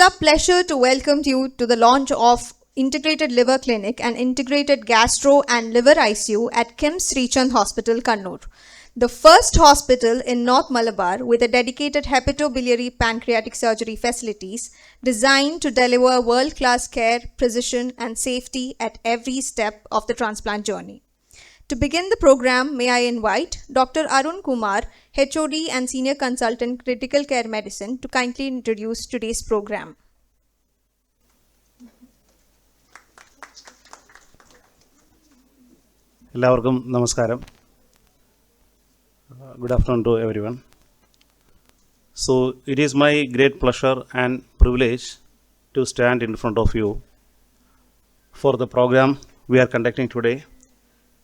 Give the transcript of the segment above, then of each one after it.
is our pleasure to welcome you to the launch of Integrated Liver Clinic and Integrated Gastro and Liver ICU at KIMS Srichand Hospital, Kannur. The first hospital in North Malabar with a dedicated hepatobiliary pancreatic surgery facilities designed to deliver world-class care, precision and safety at every step of the transplant journey. To begin the program, may I invite Dr. Arun Kumar, HOD and Senior Consultant Critical Care Medicine, to kindly introduce today's program. എല്ലാവർക്കും നമസ്കാരം. Good afternoon to everyone. So it is my great pleasure and privilege to stand in front of you for the program we are conducting today.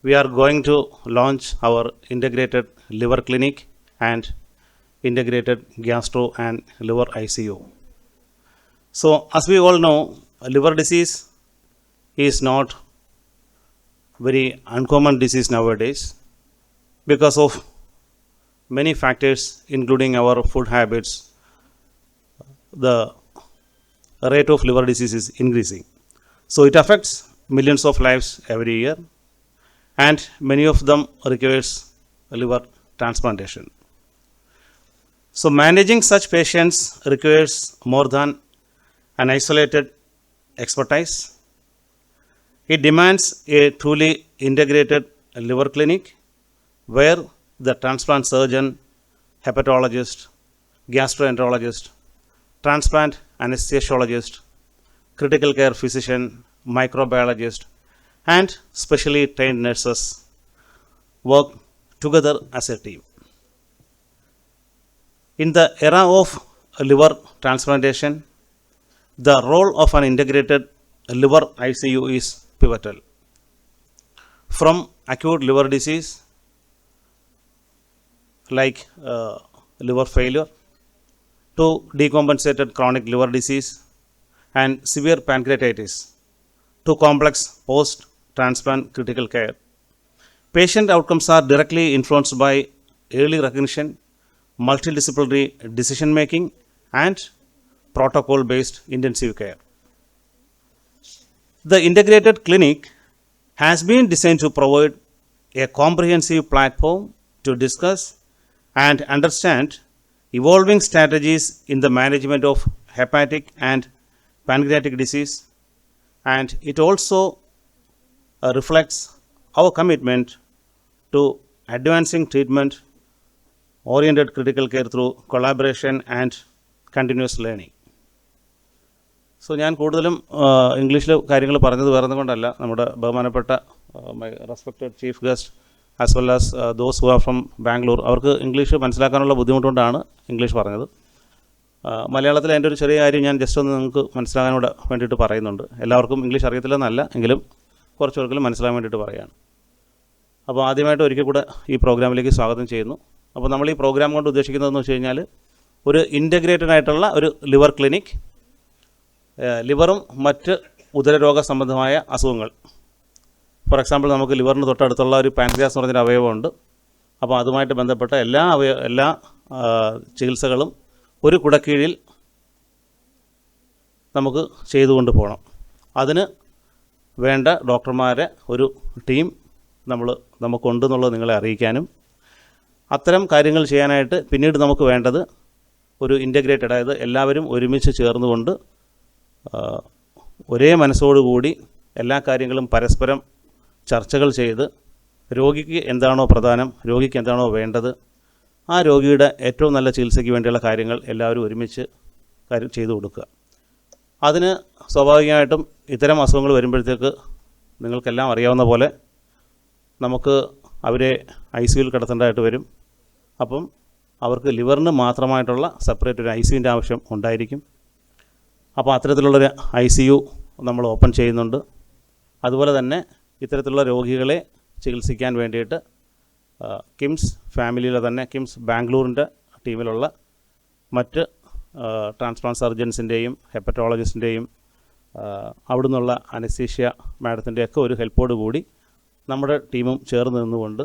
We are going to launch our integrated liver clinic and integrated gastro and liver ICU. So as we all know, liver disease is not very uncommon disease nowadays because of many factors including our food habits. The rate of liver disease is increasing, so it affects millions of lives every year and many of them requires liver transplantation. So managing such patients requires more than an isolated expertise. It demands a truly integrated liver clinic where the transplant surgeon, hepatologist, gastroenterologist, transplant anesthesiologist, critical care physician, microbiologist, and specially trained nurses work together as a team. In the era of liver transplantation, the role of an integrated liver ICU is pivotal. From acute liver disease like liver failure to decompensated chronic liver disease and severe pancreatitis to complex post-transplant critical care, patient outcomes are directly influenced by early recognition, multidisciplinary decision making, and protocol-based intensive care. The integrated clinic has been designed to provide a comprehensive platform to discuss and understand evolving strategies in the management of hepatic and pancreatic disease, and it also reflects our commitment to advancing treatment oriented critical care through collaboration and continuous learning. So ഞാൻ കൂടുതലും ഇംഗ്ലീഷിൽ കാര്യങ്ങൾ പറഞ്ഞത് വേറെ കൊണ്ടല്ല, നമ്മുടെ ബഹുമാനപ്പെട്ട my respected chief guest as well as those who are from Bangalore, അവർക്ക് ഇംഗ്ലീഷ് മനസ്സിലാക്കാനുള്ള ബുദ്ധിമുട്ടുകൊണ്ടാണ് ഇംഗ്ലീഷ് പറഞ്ഞത്. മലയാളത്തിൽ എൻ്റെ ഒരു ചെറിയ കാര്യം ഞാൻ ജസ്റ്റ് ഒന്ന് നിങ്ങൾക്ക് മനസ്സിലാകാനൂടെ വേണ്ടിയിട്ട് പറയുന്നുണ്ട്. എല്ലാവർക്കും ഇംഗ്ലീഷ് അറിയത്തില്ലെന്നല്ല, എങ്കിലും കുറച്ച് പേർക്കെങ്കിലും മനസ്സിലാകാൻ വേണ്ടിയിട്ട് പറയുകയാണ്. അപ്പോൾ ആദ്യമായിട്ട് ഒരിക്കൽ കൂടെ ഈ പ്രോഗ്രാമിലേക്ക് സ്വാഗതം ചെയ്യുന്നു. അപ്പോൾ നമ്മൾ ഈ പ്രോഗ്രാം കൊണ്ട് ഉദ്ദേശിക്കുന്നതെന്ന് വെച്ച് കഴിഞ്ഞാൽ ഒരു ഇൻ്റഗ്രേറ്റഡ് ആയിട്ടുള്ള ഒരു ലിവർ ക്ലിനിക്, ലിവറും മറ്റ് ഉദരരോഗ സംബന്ധമായ അസുഖങ്ങൾ, ഫോർ എക്സാമ്പിൾ നമുക്ക് ലിവറിന് തൊട്ടടുത്തുള്ള ഒരു പാൻക്രിയാസ് എന്ന് പറഞ്ഞൊരു അവയവമുണ്ട്. അപ്പോൾ അതുമായിട്ട് ബന്ധപ്പെട്ട എല്ലാ ചികിത്സകളും ഒരു കുടക്കീഴിൽ നമുക്ക് ചെയ്തുകൊണ്ട് പോകണം. അതിന് വേണ്ട ഡോക്ടർമാരെ ഒരു ടീം നമുക്കുണ്ടെന്നുള്ളത് നിങ്ങളെ അറിയിക്കാനും, അത്തരം കാര്യങ്ങൾ ചെയ്യാനായിട്ട് പിന്നീട് നമുക്ക് വേണ്ടത് ഒരു ഇൻ്റഗ്രേറ്റഡ്, അതായത് എല്ലാവരും ഒരുമിച്ച് ചേർന്നുകൊണ്ട് ഒരേ മനസ്സോടുകൂടി എല്ലാ കാര്യങ്ങളും പരസ്പരം ചർച്ചകൾ ചെയ്ത് രോഗിക്ക് എന്താണോ പ്രധാനം, രോഗിക്ക് എന്താണോ വേണ്ടത്, ആ രോഗിയുടെ ഏറ്റവും നല്ല ചികിത്സയ്ക്ക് വേണ്ടിയുള്ള കാര്യങ്ങൾ എല്ലാവരും ഒരുമിച്ച് ചെയ്തു കൊടുക്കുക. അതിന് സ്വാഭാവികമായിട്ടും ഇത്തരം അസുഖങ്ങൾ വരുമ്പോഴത്തേക്ക് നിങ്ങൾക്കെല്ലാം അറിയാവുന്ന പോലെ നമുക്ക് അവരെ ICUവിൽ കിടത്തേണ്ടതായിട്ട് വരും. അപ്പം അവർക്ക് ലിവറിന് മാത്രമായിട്ടുള്ള സെപ്പറേറ്റ് ഒരു ICUവിൻ്റെ ആവശ്യം ഉണ്ടായിരിക്കും. അപ്പോൾ അത്തരത്തിലുള്ളൊരു ICU നമ്മൾ ഓപ്പൺ ചെയ്യുന്നുണ്ട്. അതുപോലെ തന്നെ ഇത്തരത്തിലുള്ള രോഗികളെ ചികിത്സിക്കാൻ വേണ്ടിയിട്ട് കിംസ് ഫാമിലിയിലെ തന്നെ കിംസ് ബാംഗ്ലൂരിൻ്റെ ടീമിലുള്ള മറ്റ് ട്രാൻസ്പ്ലാന്റ് സർജൻസിൻ്റെയും ഹെപ്പറ്റോളജിസ്റ്റിൻ്റെയും അവിടെ നിന്നുള്ള അനസ്തീഷ്യ മാഡത്തിൻ്റെയൊക്കെ ഒരു ഹെൽപ്പോട് കൂടി നമ്മുടെ ടീമും ചേർന്ന് നിന്നുകൊണ്ട്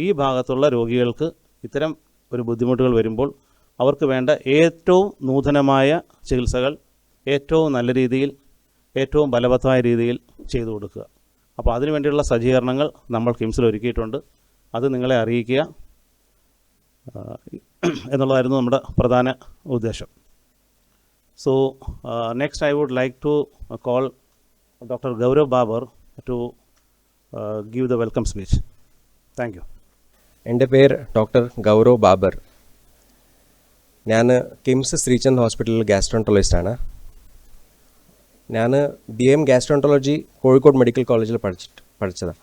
ഈ ഭാഗത്തുള്ള രോഗികൾക്ക് ഇത്തരം ഒരു ബുദ്ധിമുട്ടുകൾ വരുമ്പോൾ അവർക്ക് വേണ്ട ഏറ്റവും നൂതനമായ ചികിത്സകൾ ഏറ്റവും നല്ല രീതിയിൽ, ഏറ്റവും ഫലവത്തായ രീതിയിൽ ചെയ്തു കൊടുക്കുക. അപ്പോൾ അതിനുവേണ്ടിയുള്ള സജ്ജീകരണങ്ങൾ നമ്മൾ കിംസിൽ ഒരുക്കിയിട്ടുണ്ട്. അത് നിങ്ങളെ അറിയിക്കുക എന്നുള്ളതായിരുന്നു നമ്മുടെ പ്രധാന ഉദ്ദേശം. So next I would like to call Dr. Gaurav Babar to give the welcome speech. Thank you. എൻ്റെ പേര് ഡോക്ടർ ഗൗരവ് ബാബർ. ഞാൻ കിംസ് ശ്രീചന്ദ് ഹോസ്പിറ്റലിൽ ഗാസ്ട്രോൻട്രോളജിസ്റ്റാണ്. ഞാൻ BM ഗാസ്ട്രോൻട്രോളജി കോഴിക്കോട് മെഡിക്കൽ കോളേജിൽ പഠിച്ചതാണ്.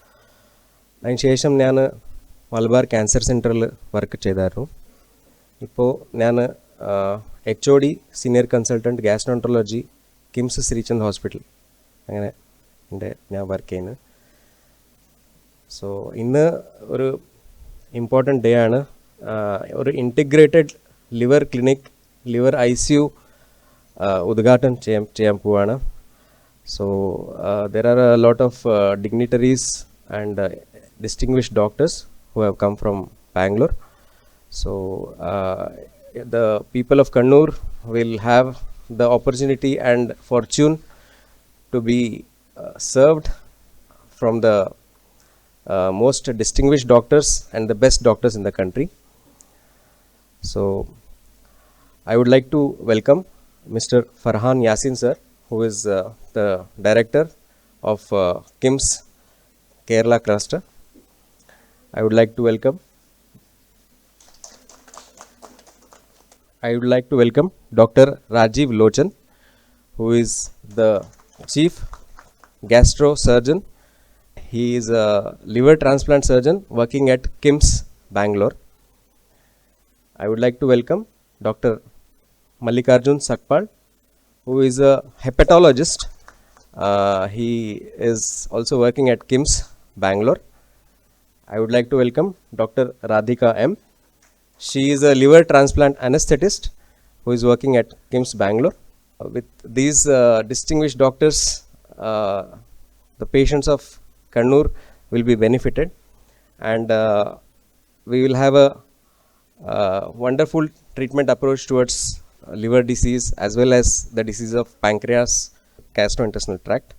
അതിനുശേഷം ഞാൻ മലബാർ ക്യാൻസർ സെൻറ്ററിൽ വർക്ക് ചെയ്തായിരുന്നു. ഇപ്പോൾ ഞാൻ HOD senior consultant gastroenterology KIMS Sreechand hospital അങ്ങനെ ഞാൻ വർക്ക് ചെയ്യുന്നത്. സോ ഇന്ന് ഒരു ഇമ്പോർട്ടൻറ്റ് ഡേ ആണ്. ഒരു integrated liver clinic, liver ICU ഉദ്ഘാടനം ചെയ്യാൻ പോവാണ്. So there are a lot of dignitaries and distinguished doctors who have come from Bangalore. So the people of Kannur will have the opportunity and fortune to be served from the most distinguished doctors and the best doctors in the country. So I would like to welcome Mr. Farhan Yasin sir, who is the director of KIMS Kerala cluster. I would like to welcome Dr. Rajiv Lochan, who is the Chief Gastro Surgeon. He is a liver transplant surgeon working at KIMS Bangalore. I would like to welcome Dr. Mallikarjun Sakpal, who is a hepatologist. He is also working at KIMS Bangalore. I would like to welcome Dr. Radhika M. She is a liver transplant anesthetist who is working at KIMS Bangalore. With these distinguished doctors, the patients of Kannur will be benefited, and we will have a wonderful treatment approach towards liver disease as well as the disease of pancreas, gastrointestinal tract.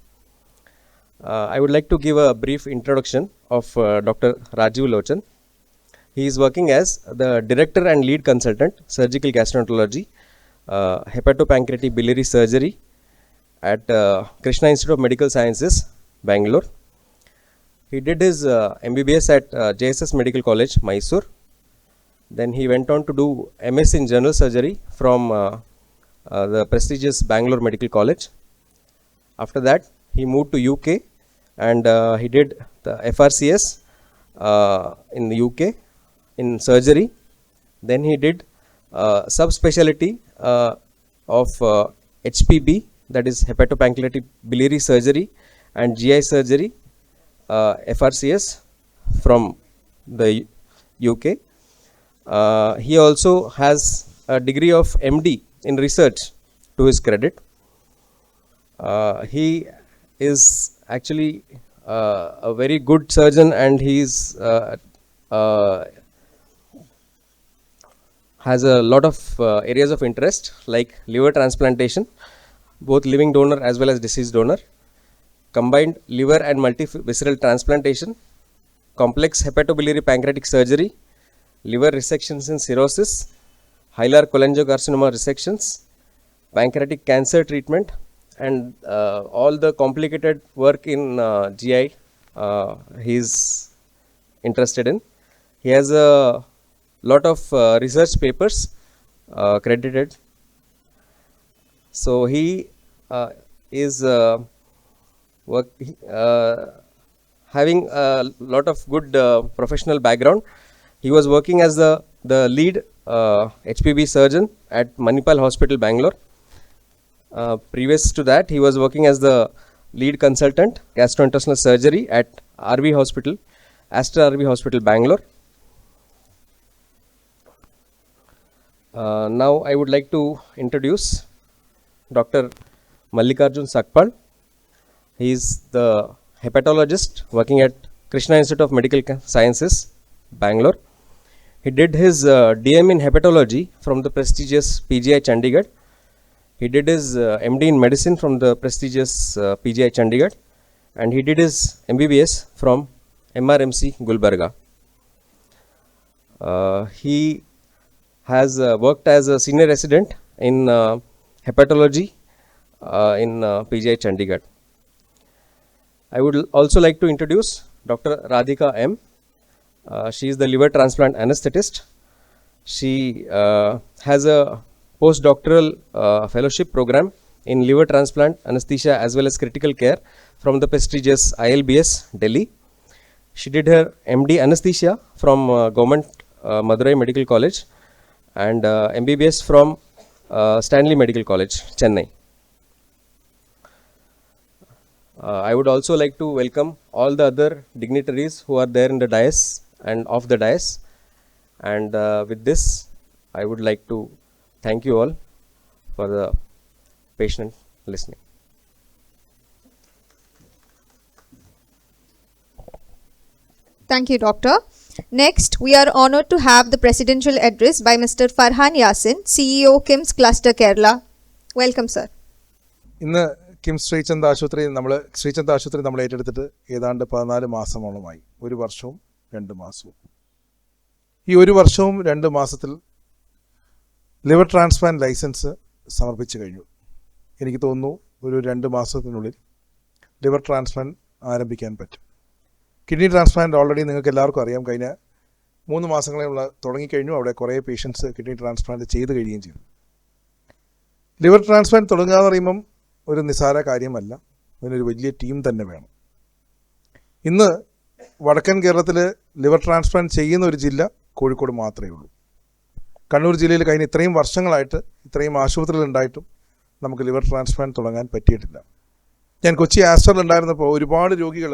I would like to give a brief introduction of Dr. Rajiv Lochan. He is working as the Director and Lead Consultant, Surgical Gastroenterology, Hepatopancreatic Biliary Surgery at Krishna Institute of Medical Sciences, Bangalore. He did his MBBS at JSS Medical College, Mysore. Then he went on to do MS in General Surgery from the prestigious Bangalore Medical College. After that, he moved to UK and he did the FRCS in the UK in surgery. Then he did subspecialty of HPB, that is hepatopancreatic biliary surgery, and GI surgery, FRCS from the UK. He also has a degree of MD in research to his credit. He is actually a very good surgeon, and he is has a lot of areas of interest like liver transplantation, both living donor as well as deceased donor, combined liver and multivisceral transplantation, complex hepatobiliary pancreatic surgery, liver resections in cirrhosis, hilar cholangiocarcinoma resections, pancreatic cancer treatment, and all the complicated work in GI he is interested in. He has a lot of research papers credited. So he is having a lot of good professional background. He was working as the lead HPB surgeon at Manipal Hospital, Bangalore. Previous to that, he was working as the lead consultant gastrointestinal surgery at RV Hospital, Astra RV Hospital, Bangalore. Now I would like to introduce Dr. Mallikarjun Sakpal. He is the hepatologist working at Krishna Institute of Medical Sciences, Bangalore. He did his DM in hepatology from the prestigious PGI Chandigarh. He did his MD in medicine from the prestigious PGI Chandigarh, and he did his MBBS from MRMC Gulbarga. He has worked as a senior resident in hepatology in PGI Chandigarh. I would also like to introduce Dr. Radhika M. She is the liver transplant anesthetist. She has a postdoctoral fellowship program in liver transplant anesthesia as well as critical care from the prestigious ILBS Delhi. She did her MD anesthesia from Government Madurai Medical College and MBBS from Stanley Medical College, Chennai. I would also like to welcome all the other dignitaries who are there in the dais and off the dais. And with this, I would like to thank you all for the patient listening. Thank you, Doctor. Next, we are honored to have the presidential address by Mr. Farhan Yasin, CEO, KIMS Cluster, Kerala. Welcome, sir. ഇന്ന് കിംസ് ശ്രീചന്ദ് ആശുപത്രി നമ്മൾ ഏറ്റെടുത്തിട്ട് ഏതാണ്ട് 14 മാസമോളമായി. 1 വർഷവും 2 മാസവും. ഈ 1 വർഷവും 2 മാസത്തിൽ liver transplant licence സമർപ്പിച്ചു കഴിഞ്ഞു. എനിക്ക് തോന്നുന്നു ഒരു 2 മാസത്തിനുള്ളിൽ ലിവർ ട്രാൻസ്പ്ലാന്റ് ആരംഭിക്കാൻ പറ്റും. കിഡ്നി ട്രാൻസ്പ്ലാന്റ് ഓൾറെഡി നിങ്ങൾക്ക് എല്ലാവർക്കും അറിയാം, കഴിഞ്ഞ 3 മാസങ്ങളെയുള്ള തുടങ്ങിക്കഴിഞ്ഞു. അവിടെ കുറേ പേഷ്യൻസ് കിഡ്നി ട്രാൻസ്പ്ലാന്റ് ചെയ്ത് കഴിയുകയും ചെയ്തു. ലിവർ ട്രാൻസ്പ്ലാന്റ് തുടങ്ങുക എന്ന് പറയുമ്പം ഒരു നിസ്സാര കാര്യമല്ല, അതിനൊരു വലിയ ടീം തന്നെ വേണം. ഇന്ന് വടക്കൻ കേരളത്തിൽ ലിവർ ട്രാൻസ്പ്ലാന്റ് ചെയ്യുന്ന ഒരു ജില്ല കോഴിക്കോട് മാത്രമേ ഉള്ളൂ. കണ്ണൂർ ജില്ലയിൽ കഴിഞ്ഞ ഇത്രയും വർഷങ്ങളായിട്ട് ഇത്രയും ആശുപത്രികൾ ഉണ്ടായിട്ടും നമുക്ക് ലിവർ ട്രാൻസ്പ്ലാന്റ് തുടങ്ങാൻ പറ്റിയിട്ടില്ല. ഞാൻ കൊച്ചി ആസ്റ്ററിൽ ഉണ്ടായിരുന്നപ്പോൾ ഒരുപാട് രോഗികൾ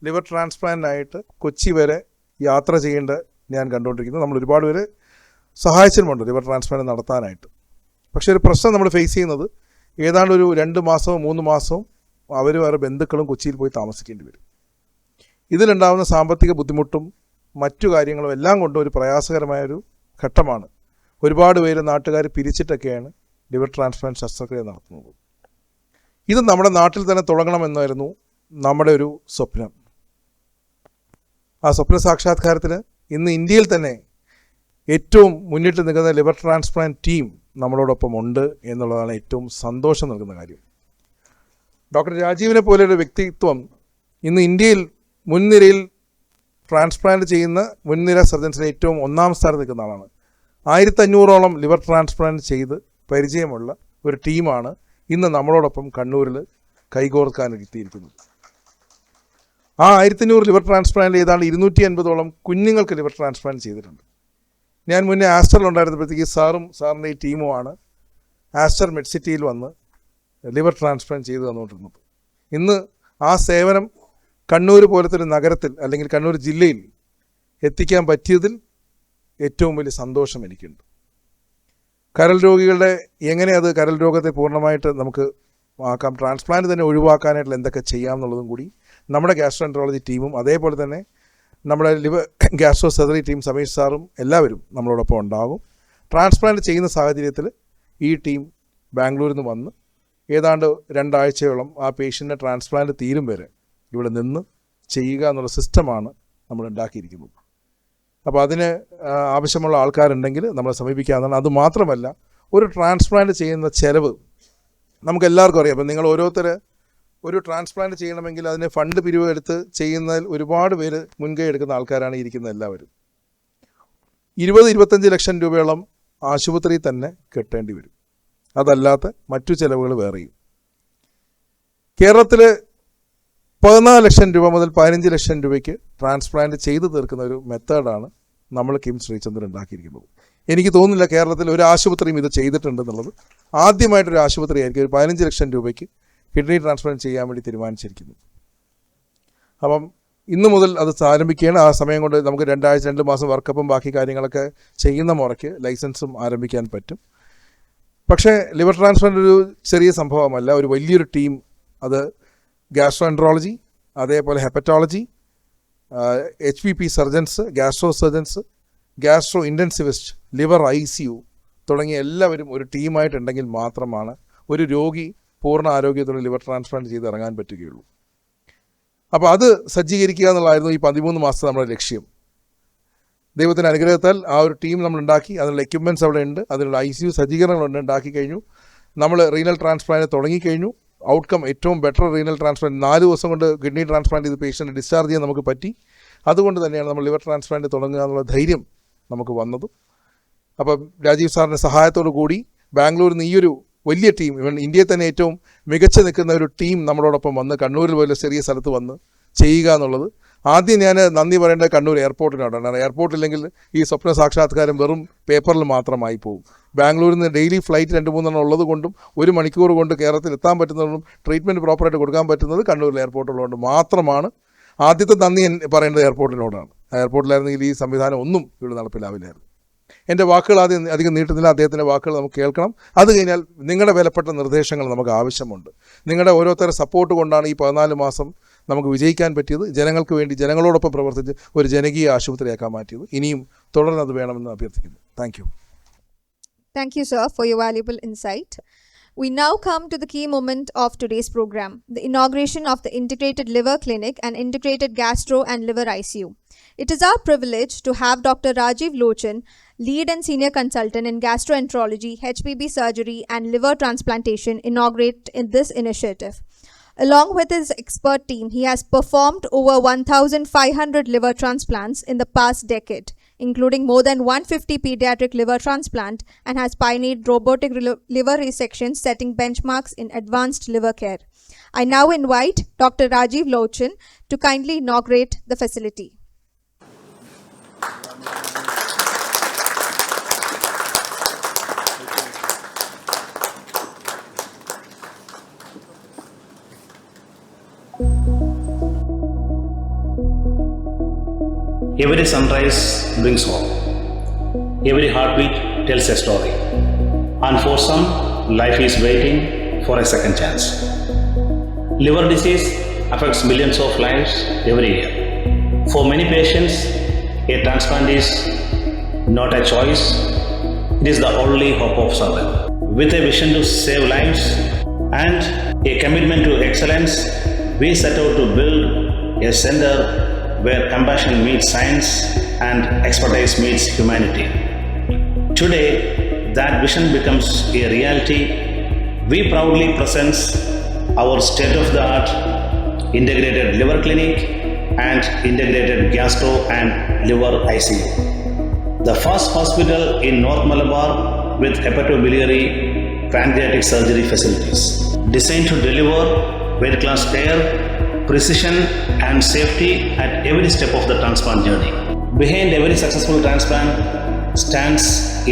ലിവർ ട്രാൻസ്പ്ലാന്റിനായിട്ട് കൊച്ചി വരെ യാത്ര ചെയ്യേണ്ട ഞാൻ കണ്ടുകൊണ്ടിരിക്കുന്നു. നമ്മൾ ഒരുപാട് പേര് സഹായിച്ചിട്ടുമുണ്ട് ലിവർ ട്രാൻസ്പ്ലാന്റ് നടത്താനായിട്ട്. പക്ഷേ ഒരു പ്രശ്നം നമ്മൾ ഫേസ് ചെയ്യുന്നത് ഏതാണ്ട് ഒരു 2 മാസവും 3 മാസവും അവർ വേറെ ബന്ധുക്കളും കൊച്ചിയിൽ പോയി താമസിക്കേണ്ടി വരും. ഇതിലുണ്ടാകുന്ന സാമ്പത്തിക ബുദ്ധിമുട്ടും മറ്റു കാര്യങ്ങളും എല്ലാം കൊണ്ടും ഒരു പ്രയാസകരമായൊരു ഘട്ടമാണ്. ഒരുപാട് പേര് നാട്ടുകാർ പിരിച്ചിട്ടൊക്കെയാണ് ലിവർ ട്രാൻസ്പ്ലാന്റ് ശസ്ത്രക്രിയ നടത്തുന്നത്. ഇത് നമ്മുടെ നാട്ടിൽ തന്നെ തുടങ്ങണമെന്നായിരുന്നു നമ്മുടെ ഒരു സ്വപ്നം. ആ സ്വപ്ന സാക്ഷാത്കാരത്തിന് ഇന്ന് ഇന്ത്യയിൽ തന്നെ ഏറ്റവും മുന്നിട്ട് നിൽക്കുന്ന ലിവർ ട്രാൻസ്പ്ലാന്റ് ടീം നമ്മളോടൊപ്പം ഉണ്ട് എന്നുള്ളതാണ് ഏറ്റവും സന്തോഷം നൽകുന്ന കാര്യം. ഡോക്ടർ രാജീവിനെ പോലെയൊരു വ്യക്തിത്വം ഇന്ന് ഇന്ത്യയിൽ മുൻനിരയിൽ ട്രാൻസ്പ്ലാന്റ് ചെയ്യുന്ന മുൻനിര സർജൻസിലെ ഏറ്റവും 1-ാം സ്ഥാനത്ത് നിൽക്കുന്ന ആളാണ്. 1500ഓളം ലിവർ ട്രാൻസ്പ്ലാന്റ് ചെയ്ത് പരിചയമുള്ള ഒരു ടീമാണ് ഇന്ന് നമ്മളോടൊപ്പം കണ്ണൂരിൽ കൈകോർക്കാനെത്തിയിരിക്കുന്നത്. ആ 1500 ലിവർ ട്രാൻസ്പ്ലാന്റ് ഏതാണ്ട് 250ഓളം കുഞ്ഞുങ്ങൾക്ക് ലിവർ ട്രാൻസ്പ്ലാന്റ് ചെയ്തിട്ടുണ്ട്. ഞാൻ മുന്നേ ആസ്റ്ററിൽ ഉണ്ടായിരുന്നപ്പോഴത്തേക്ക് സാറിൻ്റെ ഈ ടീമുമാണ് ആസ്റ്റർ മെഡ്സിറ്റിയിൽ വന്ന് ലിവർ ട്രാൻസ്പ്ലാന്റ് ചെയ്ത് തന്നുകൊണ്ടിരുന്നത്. ഇന്ന് ആ സേവനം കണ്ണൂർ പോലത്തെ ഒരു നഗരത്തിൽ അല്ലെങ്കിൽ കണ്ണൂർ ജില്ലയിൽ എത്തിക്കാൻ പറ്റിയതിൽ ഏറ്റവും വലിയ സന്തോഷം എനിക്കുണ്ട്. കരൾ രോഗികളുടെ എങ്ങനെ അത് കരൾ രോഗത്തെ പൂർണ്ണമായിട്ട് നമുക്ക് ആക്കാം, ട്രാൻസ്പ്ലാന്റ് തന്നെ ഒഴിവാക്കാനായിട്ടുള്ള എന്തൊക്കെ ചെയ്യാം എന്നുള്ളതും കൂടി നമ്മുടെ ഗ്യാസ്ട്രോഎൻട്രോളജി ടീമും അതേപോലെ തന്നെ നമ്മുടെ liver gastro surgery team Sameesh സാറും എല്ലാവരും നമ്മളോടൊപ്പം ഉണ്ടാകും. ട്രാൻസ്പ്ലാന്റ് ചെയ്യുന്ന സാഹചര്യത്തിൽ ഈ ടീം ബാംഗ്ലൂരിൽ നിന്ന് വന്ന് ഏതാണ്ട് 2 ആഴ്ചയോളം ആ പേഷ്യൻറ്റിൻ്റെ ട്രാൻസ്പ്ലാന്റ് തീരും വരെ ഇവിടെ നിന്ന് ചെയ്യുക എന്നുള്ള സിസ്റ്റമാണ് നമ്മൾ ഉണ്ടാക്കിയിരിക്കുന്നത്. അപ്പോൾ അതിന് ആവശ്യമുള്ള ആൾക്കാരുണ്ടെങ്കിൽ നമ്മളെ സമീപിക്കാവുന്നതാണ്. അതുമാത്രമല്ല, ഒരു ട്രാൻസ്പ്ലാന്റ് ചെയ്യുന്ന ചിലവ് നമുക്കെല്ലാവർക്കും അറിയാം. അപ്പം നിങ്ങൾ ഓരോരുത്തർ ഒരു ട്രാൻസ്പ്ലാന്റ് ചെയ്യണമെങ്കിൽ അതിന് ഫണ്ട് പിരിവ് എടുത്ത് ചെയ്യുന്നതിൽ ഒരുപാട് പേര് മുൻകൈ എടുക്കുന്ന ആൾക്കാരാണ് ഇരിക്കുന്ന എല്ലാവരും. 20-25 ലക്ഷം രൂപയോളം ആശുപത്രിയിൽ തന്നെ കെട്ടേണ്ടി വരും. അതല്ലാത്ത മറ്റു ചിലവുകൾ വേറെയും. കേരളത്തിൽ 14 ലക്ഷം രൂപ മുതൽ 15 ലക്ഷം രൂപയ്ക്ക് ട്രാൻസ്പ്ലാന്റ് ചെയ്തു തീർക്കുന്ന ഒരു മെത്തേഡാണ് നമ്മൾ കിംസ് ശ്രീചന്ദ്രൻ ഉണ്ടാക്കിയിരിക്കുന്നത്. എനിക്ക് തോന്നുന്നില്ല കേരളത്തിൽ ഒരു ആശുപത്രിയും ഇത് ചെയ്തിട്ടുണ്ടെന്നുള്ളത്. ആദ്യമായിട്ടൊരു ആശുപത്രി ആയിരിക്കും ഒരു 15 ലക്ഷം രൂപയ്ക്ക് കിഡ്നി ട്രാൻസ്പ്ലാന്റ് ചെയ്യാൻ വേണ്ടി തീരുമാനിച്ചിരിക്കുന്നത്. അപ്പം ഇന്നു മുതൽ അത് ആരംഭിക്കുകയാണ്. ആ സമയം കൊണ്ട് നമുക്ക് 2 മാസം വർക്കപ്പും ബാക്കി കാര്യങ്ങളൊക്കെ ചെയ്യുന്ന മുറയ്ക്ക് ലൈസൻസും ആരംഭിക്കാൻ പറ്റും. പക്ഷേ ലിവർ ട്രാൻസ്പ്ലാന്റ് ഒരു ചെറിയ സംഭവമല്ല, ഒരു വലിയൊരു ടീം. അത് ഗ്യാസ്ട്രോഎൻട്രോളജി, അതേപോലെ hepatology, HPP surgeons, gastro surgeons, gastro intensivist, liver ICU തുടങ്ങിയ എല്ലാവരും ഒരു ടീമായിട്ടുണ്ടെങ്കിൽ മാത്രമാണ് ഒരു രോഗി പൂർണ്ണ ആരോഗ്യത്തോടെ ലിവർ ട്രാൻസ്പ്ലാന്റ് ചെയ്ത് ഇറങ്ങാൻ പറ്റുകയുള്ളൂ. അപ്പോൾ അത് സജ്ജീകരിക്കുക എന്നുള്ളതായിരുന്നു ഈ 13 മാസത്തെ നമ്മുടെ ലക്ഷ്യം. ദൈവത്തിൻ്റെ അനുഗ്രഹത്താൽ ആ ഒരു ടീം നമ്മൾ ഉണ്ടാക്കി. അതിനുള്ള എക്യുപ്മെൻറ്റ്സ് അവിടെ ഉണ്ട്, അതിനുള്ള ICU സജ്ജീകരണങ്ങളുണ്ട്, ഉണ്ടാക്കി കഴിഞ്ഞു. നമ്മൾ റീനൽ ട്രാൻസ്പ്ലാന്റ് തുടങ്ങിക്കഴിഞ്ഞു. ഔട്ട്കം ഏറ്റവും ബെറ്റർ റീനൽ ട്രാൻസ്പ്ലാന്റ് 4 ദിവസം കൊണ്ട് കിഡ്നി ട്രാൻസ്പ്ലാന്റ് ചെയ്ത് പേഷ്യൻറ്റ് ഡിസ്ചാർജ് ചെയ്യാൻ നമുക്ക് പറ്റി. അതുകൊണ്ട് തന്നെയാണ് നമ്മൾ ലിവർ ട്രാൻസ്പ്ലാന്റ് തുടങ്ങുക എന്നുള്ള ധൈര്യം നമുക്ക് വന്നത്. അപ്പം രാജീവ് സാറിൻ്റെ സഹായത്തോടു കൂടി ബാംഗ്ലൂരിൽ നിന്ന് ഈ ഒരു വലിയ ടീം, ഇവൻ ഇന്ത്യയിൽ തന്നെ ഏറ്റവും മികച്ച നിൽക്കുന്ന ഒരു ടീം നമ്മളോടൊപ്പം വന്ന് കണ്ണൂരിൽ പോലെ ചെറിയ സ്ഥലത്ത് വന്ന് ചെയ്യുക എന്നുള്ളത്. ആദ്യം ഞാൻ നന്ദി പറയേണ്ടത് കണ്ണൂർ എയർപോർട്ടിനോടാണ്. എയർപോർട്ടില്ലെങ്കിൽ ഈ സ്വപ്ന സാക്ഷാത്കാരം വെറും പേപ്പറിൽ മാത്രമായി പോകും. ബാംഗ്ലൂരിൽ നിന്ന് ഡെയിലി ഫ്ലൈറ്റ് 2-3 ഉള്ളത് കൊണ്ടും 1 മണിക്കൂർ കൊണ്ട് കേരളത്തിൽ എത്താൻ പറ്റുന്നതുകൊണ്ടും ട്രീറ്റ്മെൻറ്റ് പ്രോപ്പറായിട്ട് കൊടുക്കാൻ പറ്റുന്നത് കണ്ണൂരിൽ എയർപോർട്ടുള്ളതുകൊണ്ട് മാത്രമാണ്. ആദ്യത്തെ നന്ദി പറയേണ്ടത് എയർപോർട്ടിനോടാണ്. എയർപോർട്ടിലായിരുന്നെങ്കിൽ ഈ സംവിധാനം ഒന്നും ഇവിടെ നടപ്പിലാവില്ലായിരുന്നു. എൻ്റെ വാക്കുകൾ ആദ്യം അധികം നീട്ടുന്നില്ല. അദ്ദേഹത്തിൻ്റെ വാക്കുകൾ നമുക്ക് കേൾക്കണം. അത് കഴിഞ്ഞാൽ നിങ്ങളുടെ വിലപ്പെട്ട നിർദ്ദേശങ്ങൾ നമുക്ക് ആവശ്യമുണ്ട്. നിങ്ങളുടെ ഓരോരുത്തരുടെ സപ്പോർട്ട് കൊണ്ടാണ് ഈ 14 മാസം നമുക്ക് വിജയിക്കാൻ പറ്റിയത്. ജനങ്ങൾക്ക് വേണ്ടി ജനങ്ങളോടൊപ്പം പ്രവർത്തിച്ച് ഒരു ജനകീയ ആശുപത്രിയാക്കാൻ മാറ്റിയത്. ഇനിയും തുടർന്നത് വേണമെന്ന് അഭ്യർത്ഥിക്കുന്നു. Thank you. Thank you, sir, for your valuable insight. We now come to the key moment of today's program, the inauguration of the Integrated Liver Clinic and Integrated Gastro and Liver ICU. It is our privilege to have Dr. Rajiv Lochan, Lead and Senior Consultant in Gastroenterology, HPB Surgery and Liver Transplantation, inaugurate in this initiative. Along with his expert team, he has performed over 1,500 liver transplants in the past decade, including more than 150 pediatric liver transplant, and has pioneered robotic liver resection, setting benchmarks in advanced liver care. I now invite Dr. Rajiv Lochan to kindly inaugurate the facility. Every sunrise brings hope. Every heartbeat tells a story. And for some, life is waiting for a second chance. Liver disease affects millions of lives every year. For many patients, a transplant is not a choice, it is the only hope of survival. With a vision to save lives and a commitment to excellence, we set out to build a center where compassion meets science and expertise meets humanity. Today, that vision becomes a reality. We proudly present our state-of-the-art integrated liver clinic and integrated gastro and liver ICU. The first hospital in North Malabar with hepatobiliary pancreatic surgery facilities, designed to deliver world-class care, precision and safety at every step of the transplant journey. Behind every successful transplant stands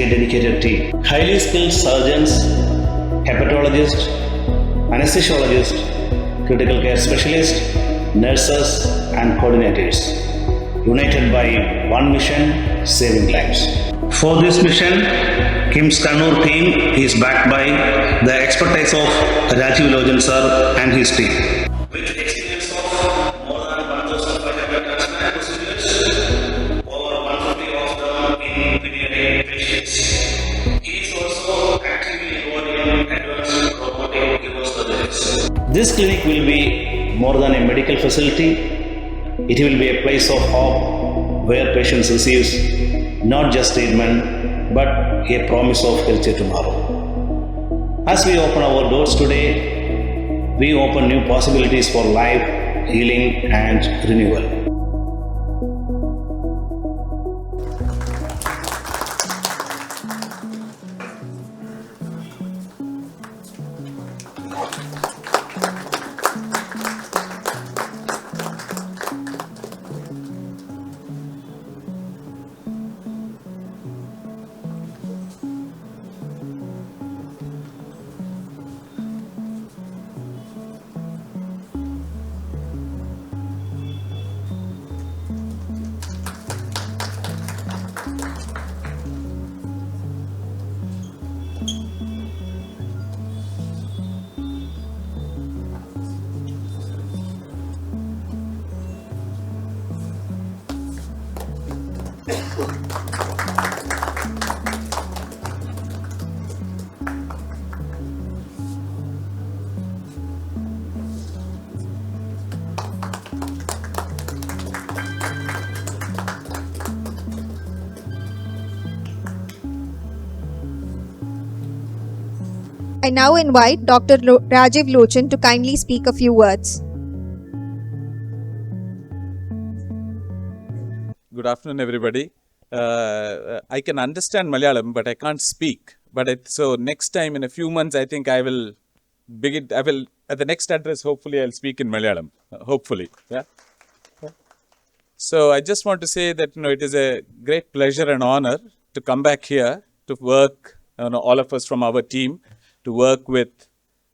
a dedicated team. Highly skilled surgeons, hepatologists, anesthesiologists, critical care specialists, nurses and coordinators, united by one mission, saving lives. For this mission, KIMS Kannur team is backed by the expertise of Rajiv Lochan sir and his team. With experience of more than 1,500 transplant procedures, over 150 of them in pediatric patients. He is also actively involved in advanced robotic liver surgeries. This clinic will be more than a medical facility. It will be a place of hope where patients receive not just treatment but a promise of healthier tomorrow. As we open our doors today, we open new possibilities for life, healing and renewal. I now invite Dr. Rajiv Lochan to kindly speak a few words. Good afternoon, everybody. I can understand Malayalam, but I can't speak. So next time, in a few months, I think I will begin. I will at the next address. Hopefully, I'll speak in Malayalam. Hopefully, yeah. So I just want to say that it is a great pleasure and honor to come back here to work. All of us from our team to work with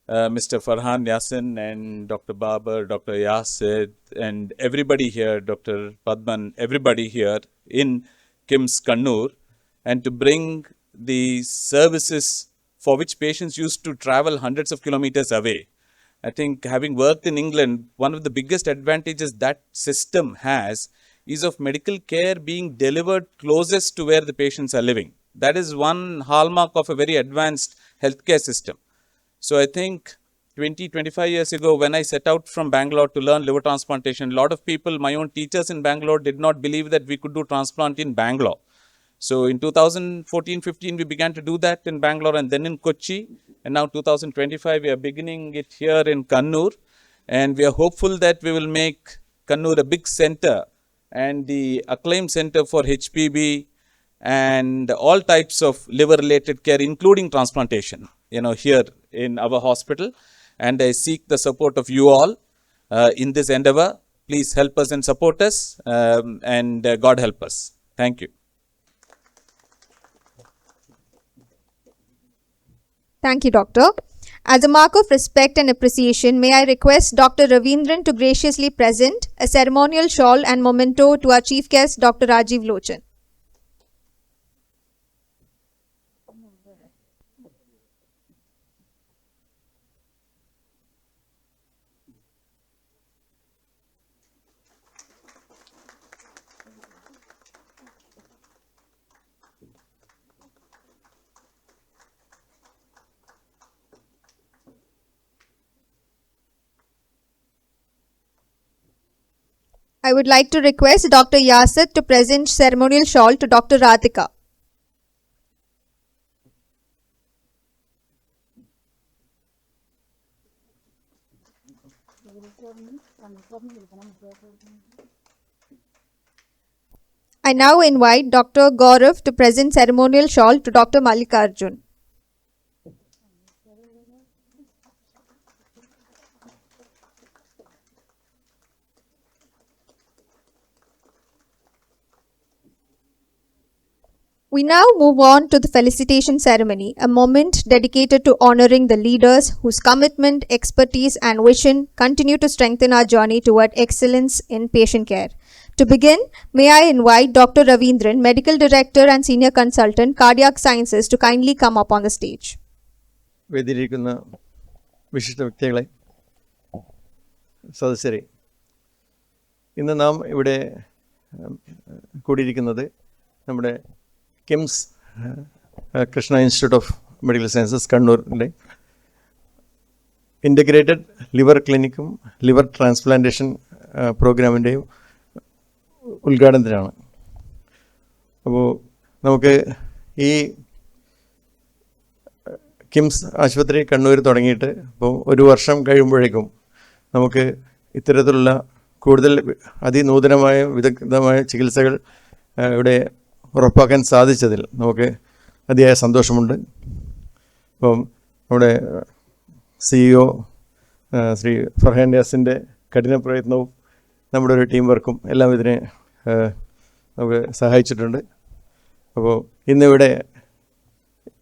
Mr. Farhan Yasin and Dr. Babar, Dr. Yasid, and everybody here, Dr. Padman, everybody here in KIMS Kannur, and to bring the services for which patients used to travel hundreds of kilometers away. I think having worked in England, one of the biggest advantages that system has is of medical care being delivered closest to where the patients are living. That is one hallmark of a very advanced healthcare system. So I think 25 years ago, when I set out from Bangalore to learn liver transplantation, a lot of people, my own teachers in Bangalore, did not believe that we could do transplant in Bangalore. So in 2014-15, we began to do that in Bangalore and then in Kochi. And now 2025, we are beginning it here in Kannur. And we are hopeful that we will make Kannur a big center and the acclaimed center for HPB and all types of liver-related care, including transplantation, here in our hospital. And I seek the support of you all in this endeavor. Please help us and support us, and God help us. Thank you. Thank you, Doctor. As a mark of respect and appreciation, may I request Dr. Ravindran to graciously present a ceremonial shawl and memento to our chief guest, Dr. Rajiv Lochan. I would like to request Dr. Yasid to present ceremonial shawl to Dr. Radhika. I now invite Dr. Gaurav to present ceremonial shawl to Dr. Mallikarjun. We now move on to the felicitation ceremony, a moment dedicated to honoring the leaders whose commitment, expertise, and vision continue to strengthen our journey toward excellence in patient care. To begin, may I invite Dr. Ravindran, Medical Director and Senior Consultant, Cardiac Sciences, to kindly come up on the stage. വേദിയിലിരിക്കുന്ന വിശിഷ്ട വ്യക്തികളെ, സദസ്യരെ, ഇന്ന് നാം ഇവിടെ കൂടിയിരിക്കുന്നത് നമ്മുടെ KIMS Krishna institute of medical sciences കണ്ണൂരിൻ്റെ ഇൻ്റഗ്രേറ്റഡ് ലിവർ ക്ലിനിക്കും ലിവർ ട്രാൻസ്പ്ലാന്റേഷൻ പ്രോഗ്രാമിൻ്റെയും ഉദ്ഘാടനത്തിനാണ്. അപ്പോൾ നമുക്ക് ഈ കിംസ് ആശുപത്രി കണ്ണൂർ തുടങ്ങിയിട്ട് ഇപ്പോൾ ഒരു വർഷം കഴിയുമ്പോഴേക്കും നമുക്ക് ഇത്തരത്തിലുള്ള കൂടുതൽ അതിനൂതനമായ വിദഗ്ധമായ ചികിത്സകൾ ഇവിടെ ഉറപ്പാക്കാൻ സാധിച്ചതിൽ നമുക്ക് അതിയായ സന്തോഷമുണ്ട്. അപ്പം നമ്മുടെ CEO ശ്രീ ഫർഹാൻ യാസിൻ്റെ കഠിന പ്രയത്നവും നമ്മുടെ ഒരു ടീം വർക്കും എല്ലാം ഇതിനെ നമുക്ക് സഹായിച്ചിട്ടുണ്ട്. അപ്പോൾ ഇന്നിവിടെ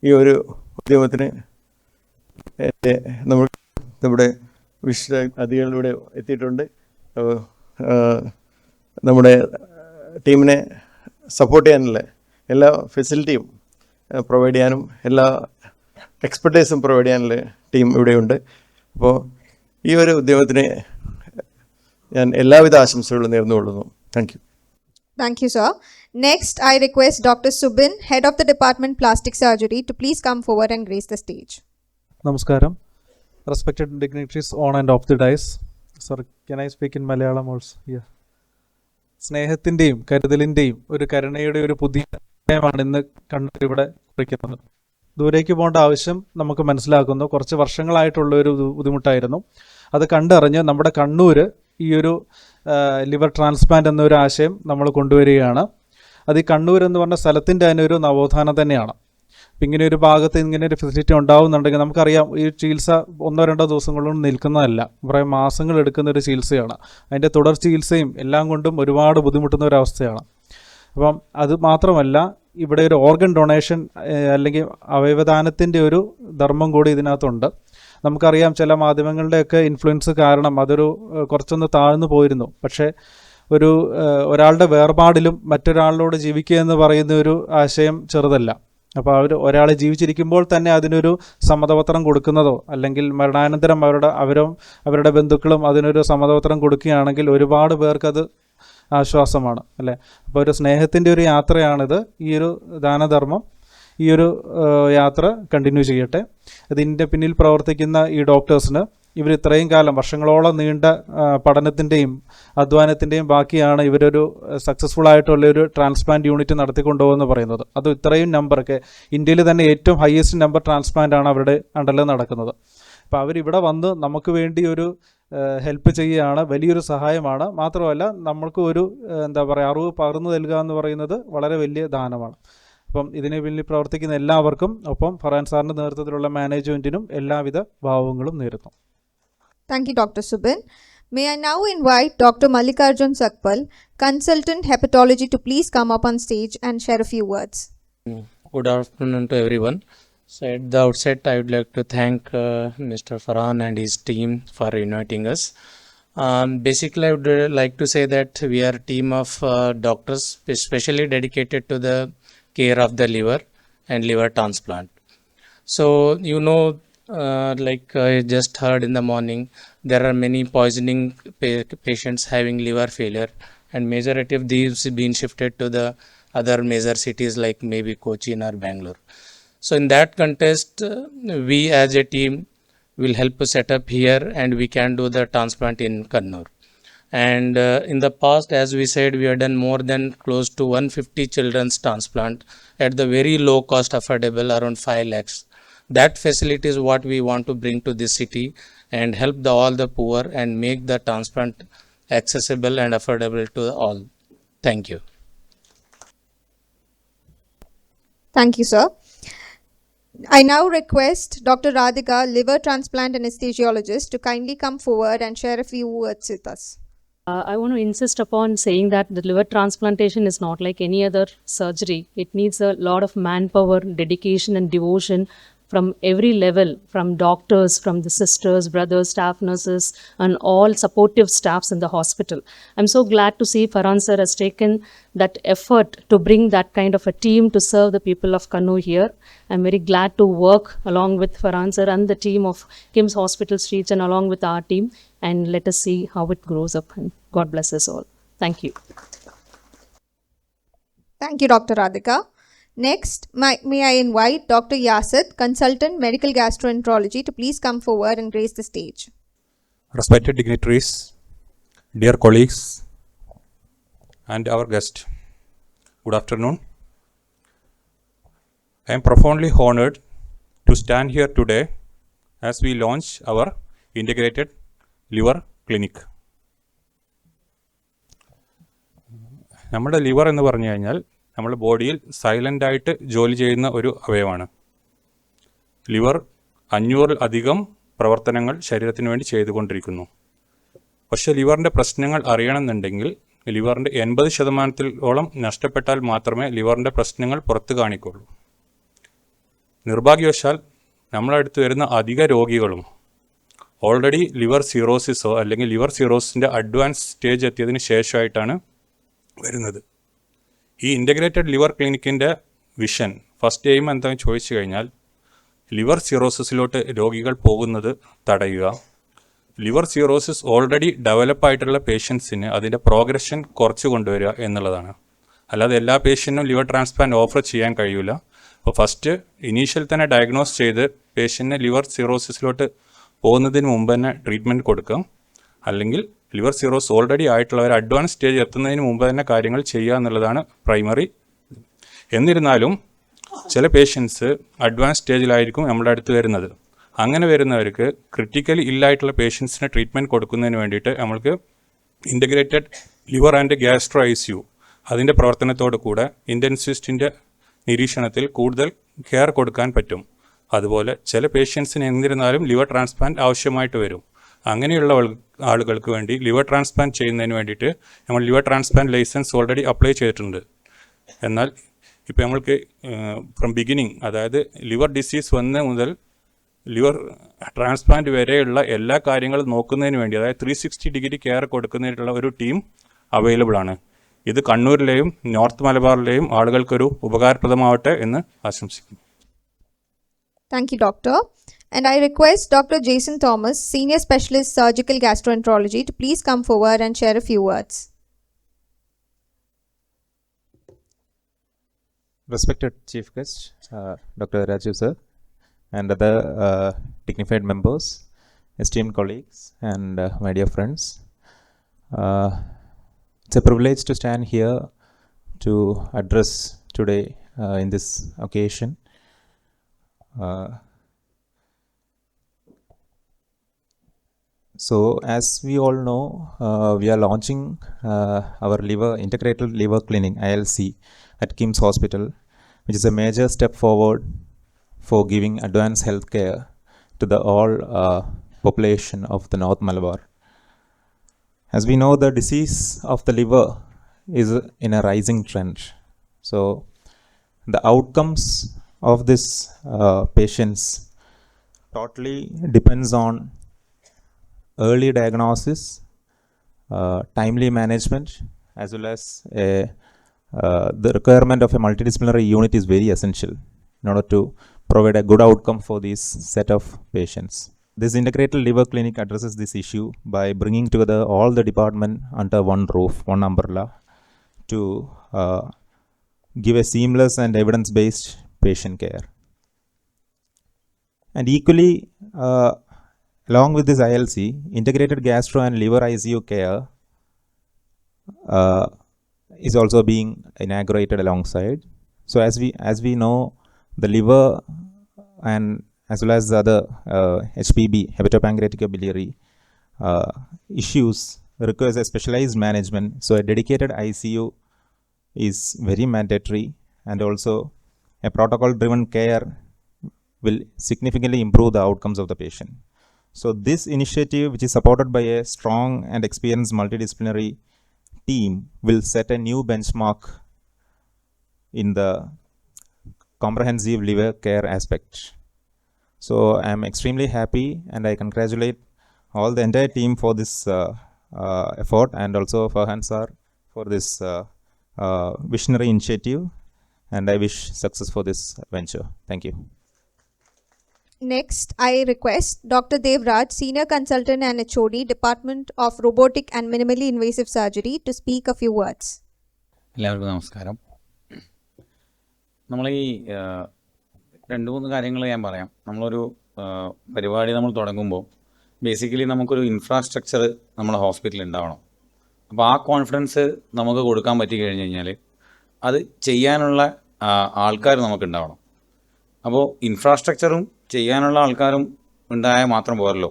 ഈ ഒരു ഉദ്യമത്തിന് നമ്മുടെ വിശിഷ്ട അതിഥികളിലൂടെ എത്തിയിട്ടുണ്ട്. നമ്മുടെ ടീമിനെ സപ്പോർട്ട് ചെയ്യാനുള്ള എല്ലാ ഫെസിലിറ്റിയും പ്രൊവൈഡ് ചെയ്യാനും എല്ലാ എക്സ്പെർട്ടൈസും പ്രൊവൈഡ് ചെയ്യാനുള്ള ടീം ഇവിടെയുണ്ട്. അപ്പോൾ ഈ ഒരു ഉദ്യമത്തിന് ഞാൻ എല്ലാവിധ ആശംസകളും നേർന്നുകൊള്ളുന്നു. Thank you. Thank you, sir. Next, I request Dr. Subin, Head of the Department Plastic Surgery, to please come forward and grace the stage. Namaskaram. Respected dignitaries on and off the dais. Sir, can I speak in Malayalam also? Yeah. സ്നേഹത്തിൻ്റെയും കരുതലിൻ്റെയും ഒരു കരുണയുടെ ഒരു പുതിയ അധ്യായമാണ് ഇന്ന് കണ്ണൂർ ഇവിടെ കുറിക്കുന്നത്. ദൂരേക്ക് പോകേണ്ട ആവശ്യം നമുക്ക് മനസ്സിലാക്കുന്നു. കുറച്ച് വർഷങ്ങളായിട്ടുള്ളൊരു ബുദ്ധിമുട്ടായിരുന്നു. അത് കണ്ടറിഞ്ഞ് നമ്മുടെ കണ്ണൂർ ഈ ഒരു ലിവർ ട്രാൻസ്പ്ലാന്റ് എന്നൊരു ആശയം നമ്മൾ കൊണ്ടുവരികയാണ്. അത് ഈ കണ്ണൂർ എന്ന് പറഞ്ഞ സ്ഥലത്തിൻ്റെ തന്നെ ഒരു നവോത്ഥാനം തന്നെയാണ്. അപ്പം ഇങ്ങനെ ഒരു ഭാഗത്ത് ഇങ്ങനെ ഒരു ഫെസിലിറ്റി ഉണ്ടാവുന്നുണ്ടെങ്കിൽ നമുക്കറിയാം ഈ ചികിത്സ 1-2 ദിവസം കൊണ്ട് നിൽക്കുന്നതല്ല, കുറേ മാസങ്ങൾ എടുക്കുന്ന ഒരു ചികിത്സയാണ്. അതിൻ്റെ തുടർ ചികിത്സയും എല്ലാം കൊണ്ടും ഒരുപാട് ബുദ്ധിമുട്ടുന്ന ഒരു അവസ്ഥയാണ്. അപ്പം അത് മാത്രമല്ല, ഇവിടെ ഒരു ഓർഗൻ ഡൊണേഷൻ അല്ലെങ്കിൽ അവയവദാനത്തിൻ്റെ ഒരു ധർമ്മം കൂടി ഇതിനകത്തുണ്ട്. നമുക്കറിയാം ചില മാധ്യമങ്ങളുടെയൊക്കെ ഇൻഫ്ലുവൻസ് കാരണം അതൊരു കുറച്ചൊന്ന് താഴ്ന്നു പോയിരുന്നു. പക്ഷേ ഒരാളുടെ വേർപാടിലും മറ്റൊരാളിനോട് ജീവിക്കുക എന്ന് പറയുന്ന ഒരു ആശയം ചെറുതല്ല. അപ്പോൾ ഒരാൾ ജീവിച്ചിരിക്കുമ്പോൾ തന്നെ അതിനൊരു സമ്മതപത്രം കൊടുക്കുന്നതോ അല്ലെങ്കിൽ മരണാനന്തരം അവരുടെ ബന്ധുക്കളും അതിനൊരു സമ്മതപത്രം കൊടുക്കുകയാണെങ്കിൽ ഒരുപാട് പേർക്കത് ആശ്വാസമാണ്, അല്ലേ? അപ്പോൾ ഒരു സ്നേഹത്തിൻ്റെ ഒരു യാത്രയാണിത്. ഈ ഒരു ദാനധർമ്മം, ഈ ഒരു യാത്ര കണ്ടിന്യൂ ചെയ്യട്ടെ. ഇതിൻ്റെ പിന്നിൽ പ്രവർത്തിക്കുന്ന ഈ ഡോക്ടേഴ്സിന് ഇവർ ഇത്രയും കാലം വർഷങ്ങളോളം നീണ്ട പഠനത്തിൻ്റെയും അധ്വാനത്തിൻ്റെയും ബാക്കിയാണ് ഇവരൊരു സക്സസ്ഫുൾ ആയിട്ടുള്ളൊരു ട്രാൻസ്പ്ലാന്റ് യൂണിറ്റ് നടത്തിക്കൊണ്ടുപോകുമെന്ന് പറയുന്നത്. അത് ഇത്രയും നമ്പറൊക്കെ ഇന്ത്യയിൽ തന്നെ ഏറ്റവും ഹയസ്റ്റ് നമ്പർ ട്രാൻസ്പ്ലാന്റ് ആണ് അവരുടെ അണ്ടറിൽ നടക്കുന്നത്. അപ്പോൾ അവരിവിടെ വന്ന് നമുക്ക് വേണ്ടി ഒരു ഹെൽപ്പ് ചെയ്യുകയാണ്, വലിയൊരു സഹായമാണ്. മാത്രമല്ല നമ്മൾക്ക് ഒരു അറിവ് പകർന്നു നൽകുക എന്ന് പറയുന്നത് വളരെ വലിയ ദാനമാണ്. അപ്പം ഇതിന് പിന്നിൽ പ്രവർത്തിക്കുന്ന എല്ലാവർക്കും ഒപ്പം ഫർഹാൻ സാറിൻ്റെ നേതൃത്വത്തിലുള്ള മാനേജ്മെൻറ്റിനും എല്ലാവിധ ഭാവങ്ങളും നേരുന്നു. Thank you, Dr. Subin. May I now invite Dr. Mallikarjun Sakpal, Consultant Hepatology, to please come up on stage and share a few words. Good afternoon to everyone. So at the outset, I would like to thank Mr. Farhan and his team for inviting us. Basically, I would like to say that we are a team of doctors specially dedicated to the care of the liver and liver transplant. So, like I just heard in the morning, there are many poisoning patients having liver failure, and majority of these being shifted to the other major cities like maybe Cochin or Bangalore. So in that context, we as a team will help to set up here, and we can do the transplant in Kannur. And in the past, as we said, we have done more than close to 150 children's transplant at the very low cost, affordable, around 5 lakhs. That facility is what we want to bring to this city and help all the poor and make the transplant accessible and affordable to all. Thank you. Thank you, sir. I now request Dr. Radhika, liver transplant anesthesiologist, to kindly come forward and share a few words with us. I want to insist upon saying that the liver transplantation is not like any other surgery. It needs a lot of manpower, dedication and devotion from every level, from doctors, from the sisters, brothers, staff nurses, and all supportive staffs in the hospital. I'm so glad to see Farhan sir has taken that effort to bring that kind of a team to serve the people of Kannur here. I'm very glad to work along with Farhan sir and the team of KIMS Hospital Streets and along with our team, and let us see how it grows up, and God bless us all. Thank you. Thank you, Dr. Radhika. Next, may I invite Dr. Yasid, Consultant Medical Gastroenterology, to please come forward and grace the stage. Respected dignitaries, dear colleagues, and our guest, good afternoon. I am profoundly honored to stand here today as we launch our integrated liver clinic. നമ്മുടെ liver എന്ന് പറഞ്ഞു കഴിഞ്ഞാൽ നമ്മുടെ ബോഡിയിൽ സൈലൻ്റായിട്ട് ജോലി ചെയ്യുന്ന ഒരു അവയവമാണ്. Liver 500-ൽ-അധികം പ്രവർത്തനങ്ങൾ ശരീരത്തിന് വേണ്ടി ചെയ്തുകൊണ്ടിരിക്കുന്നു. പക്ഷേ ലിവറിൻ്റെ പ്രശ്നങ്ങൾ അറിയണമെന്നുണ്ടെങ്കിൽ ലിവറിൻ്റെ 80% നഷ്ടപ്പെട്ടാൽ മാത്രമേ ലിവറിൻ്റെ പ്രശ്നങ്ങൾ പുറത്ത് കാണിക്കുള്ളൂ. നിർഭാഗ്യവശാൽ നമ്മളടുത്ത് വരുന്ന അധിക രോഗികളും ഓൾറെഡി ലിവർ സിറോസിസോ അല്ലെങ്കിൽ ലിവർ സിറോസിൻ്റെ അഡ്വാൻസ് സ്റ്റേജ് എത്തിയതിന് ശേഷമായിട്ടാണ് വരുന്നത്. ഈ ഇൻ്റഗ്രേറ്റഡ് ലിവർ ക്ലിനിക്കിൻ്റെ വിഷൻ ഫസ്റ്റ് എയിം എന്താണെന്ന് ചോദിച്ചു കഴിഞ്ഞാൽ ലിവർ സിറോസിസിലോട്ട് രോഗികൾ പോകുന്നത് തടയുക, ലിവർ സിറോസിസ് ഓൾറെഡി ഡെവലപ്പായിട്ടുള്ള പേഷ്യൻസിന് അതിൻ്റെ പ്രോഗ്രഷൻ കുറച്ച് കൊണ്ടുവരിക എന്നുള്ളതാണ്. അല്ലാതെ എല്ലാ പേഷ്യൻറ്റിനും ലിവർ ട്രാൻസ്പ്ലാന്റ് ഓഫർ ചെയ്യാൻ കഴിയില്ല. അപ്പോൾ ഫസ്റ്റ് ഇനീഷ്യൽ തന്നെ ഡയഗ്നോസ് ചെയ്ത് പേഷ്യൻറ്റിന് ലിവർ സിറോസിസിലോട്ട് പോകുന്നതിന് മുമ്പ് തന്നെ ട്രീറ്റ്മെൻറ്റ് കൊടുക്കാം. അല്ലെങ്കിൽ ലിവർ സിറോസ് ഓൾറെഡി ആയിട്ടുള്ളവർ അഡ്വാൻസ് സ്റ്റേജ് എത്തുന്നതിന് മുമ്പ് തന്നെ കാര്യങ്ങൾ ചെയ്യുക എന്നുള്ളതാണ് പ്രൈമറി. എന്നിരുന്നാലും ചില പേഷ്യൻസ് അഡ്വാൻസ് സ്റ്റേജിലായിരിക്കും നമ്മുടെ അടുത്ത് വരുന്നത്. അങ്ങനെ വരുന്നവർക്ക് ക്രിട്ടിക്കലി ഇല്ലായിട്ടുള്ള പേഷ്യൻസിന് ട്രീറ്റ്മെൻറ്റ് കൊടുക്കുന്നതിന് വേണ്ടിയിട്ട് നമ്മൾക്ക് integrated liver and gastro ICU അതിൻ്റെ പ്രവർത്തനത്തോടു കൂടെ ഇൻറ്റൻസിവിസ്റ്റിൻ്റെ നിരീക്ഷണത്തിൽ കൂടുതൽ കെയർ കൊടുക്കാൻ പറ്റും. അതുപോലെ ചില പേഷ്യൻസിന് എന്നിരുന്നാലും ലിവർ ട്രാൻസ്പ്ലാന്റ് ആവശ്യമായിട്ട് വരും. അങ്ങനെയുള്ള ആളുകൾക്ക് വേണ്ടി ലിവർ ട്രാൻസ്പ്ലാന്റ് ചെയ്യുന്നതിന് വേണ്ടിയിട്ട് നമ്മൾ liver transplant licence already apply ചെയ്തിട്ടുണ്ട്. എന്നാൽ ഇപ്പോൾ നമ്മൾക്ക് ഫ്രം ബിഗിനിങ്, അതായത് ലിവർ ഡിസീസ് വന്ന മുതൽ ലിവർ ട്രാൻസ്പ്ലാന്റ് വരെയുള്ള എല്ലാ കാര്യങ്ങളും നോക്കുന്നതിന് വേണ്ടി, അതായത് 360 ഡിഗ്രി കെയർ കൊടുക്കുന്നതിനുള്ള ഒരു ടീം അവൈലബിൾ ആണ്. ഇത് കണ്ണൂരിലെയും നോർത്ത് മലബാറിലെയും ആളുകൾക്കൊരു ഉപകാരപ്രദമാവട്ടെ എന്ന് ആശംസിക്കുന്നു. Thank you, Doctor. And I request Dr. Jason Thomas, Senior Specialist Surgical Gastroenterology, to please come forward and share a few words. Respected Chief Guest, Dr. Rajiv Sir, and other dignified members, esteemed colleagues, and my dear friends. It's a privilege to stand here to address today in this occasion. So, as we all know, we are launching our integrated liver clinic ILC at KIMS Hospital, which is a major step forward for giving advanced health care to the all population of the North Malabar. As we know, the disease of the liver is in a rising trend. So, the outcomes of this patients totally depends on early diagnosis, timely management, as well as the requirement of a multidisciplinary unit is very essential in order to provide a good outcome for this set of patients. This integrated liver clinic addresses this issue by bringing together all the department under one roof, one umbrella, to give a seamless and evidence-based patient care. And equally, along with this ILC, integrated gastro and liver ICU care is also being inaugurated alongside. So as we know, the liver and as well as the other HPB, hepatopancreatic biliary issues requires a specialized management. So a dedicated ICU is very mandatory, and also a protocol-driven care will significantly improve the outcomes of the patient. So this initiative, which is supported by a strong and experienced multidisciplinary team, will set a new benchmark in the comprehensive liver care aspect. So I am extremely happy, and I congratulate all the entire team for this effort, and also Farhan sir for this visionary initiative, and I wish success for this venture. Thank you. Next, I request Dr. Dev Raj, Senior Consultant and HOD, Department of Robotic and Minimally Invasive Surgery, to speak a few words. എല്ലാവർക്കും നമസ്കാരം. നമ്മൾ ഈ 2-3 കാര്യങ്ങൾ ഞാൻ പറയാം. നമ്മളൊരു പരിപാടി നമ്മൾ തുടങ്ങുമ്പോൾ ബേസിക്കലി നമുക്കൊരു ഇൻഫ്രാസ്ട്രക്ചർ നമ്മുടെ ഹോസ്പിറ്റലിൽ ഉണ്ടാവണം. അപ്പോൾ ആ കോൺഫിഡൻസ് നമുക്ക് കൊടുക്കാൻ പറ്റി കഴിഞ്ഞ് കഴിഞ്ഞാൽ അത് ചെയ്യാനുള്ള ആൾക്കാർ നമുക്കുണ്ടാവണം. അപ്പോൾ ഇൻഫ്രാസ്ട്രക്ചറും ചെയ്യാനുള്ള ആൾക്കാരും ഉണ്ടായാൽ മാത്രം പോരല്ലോ,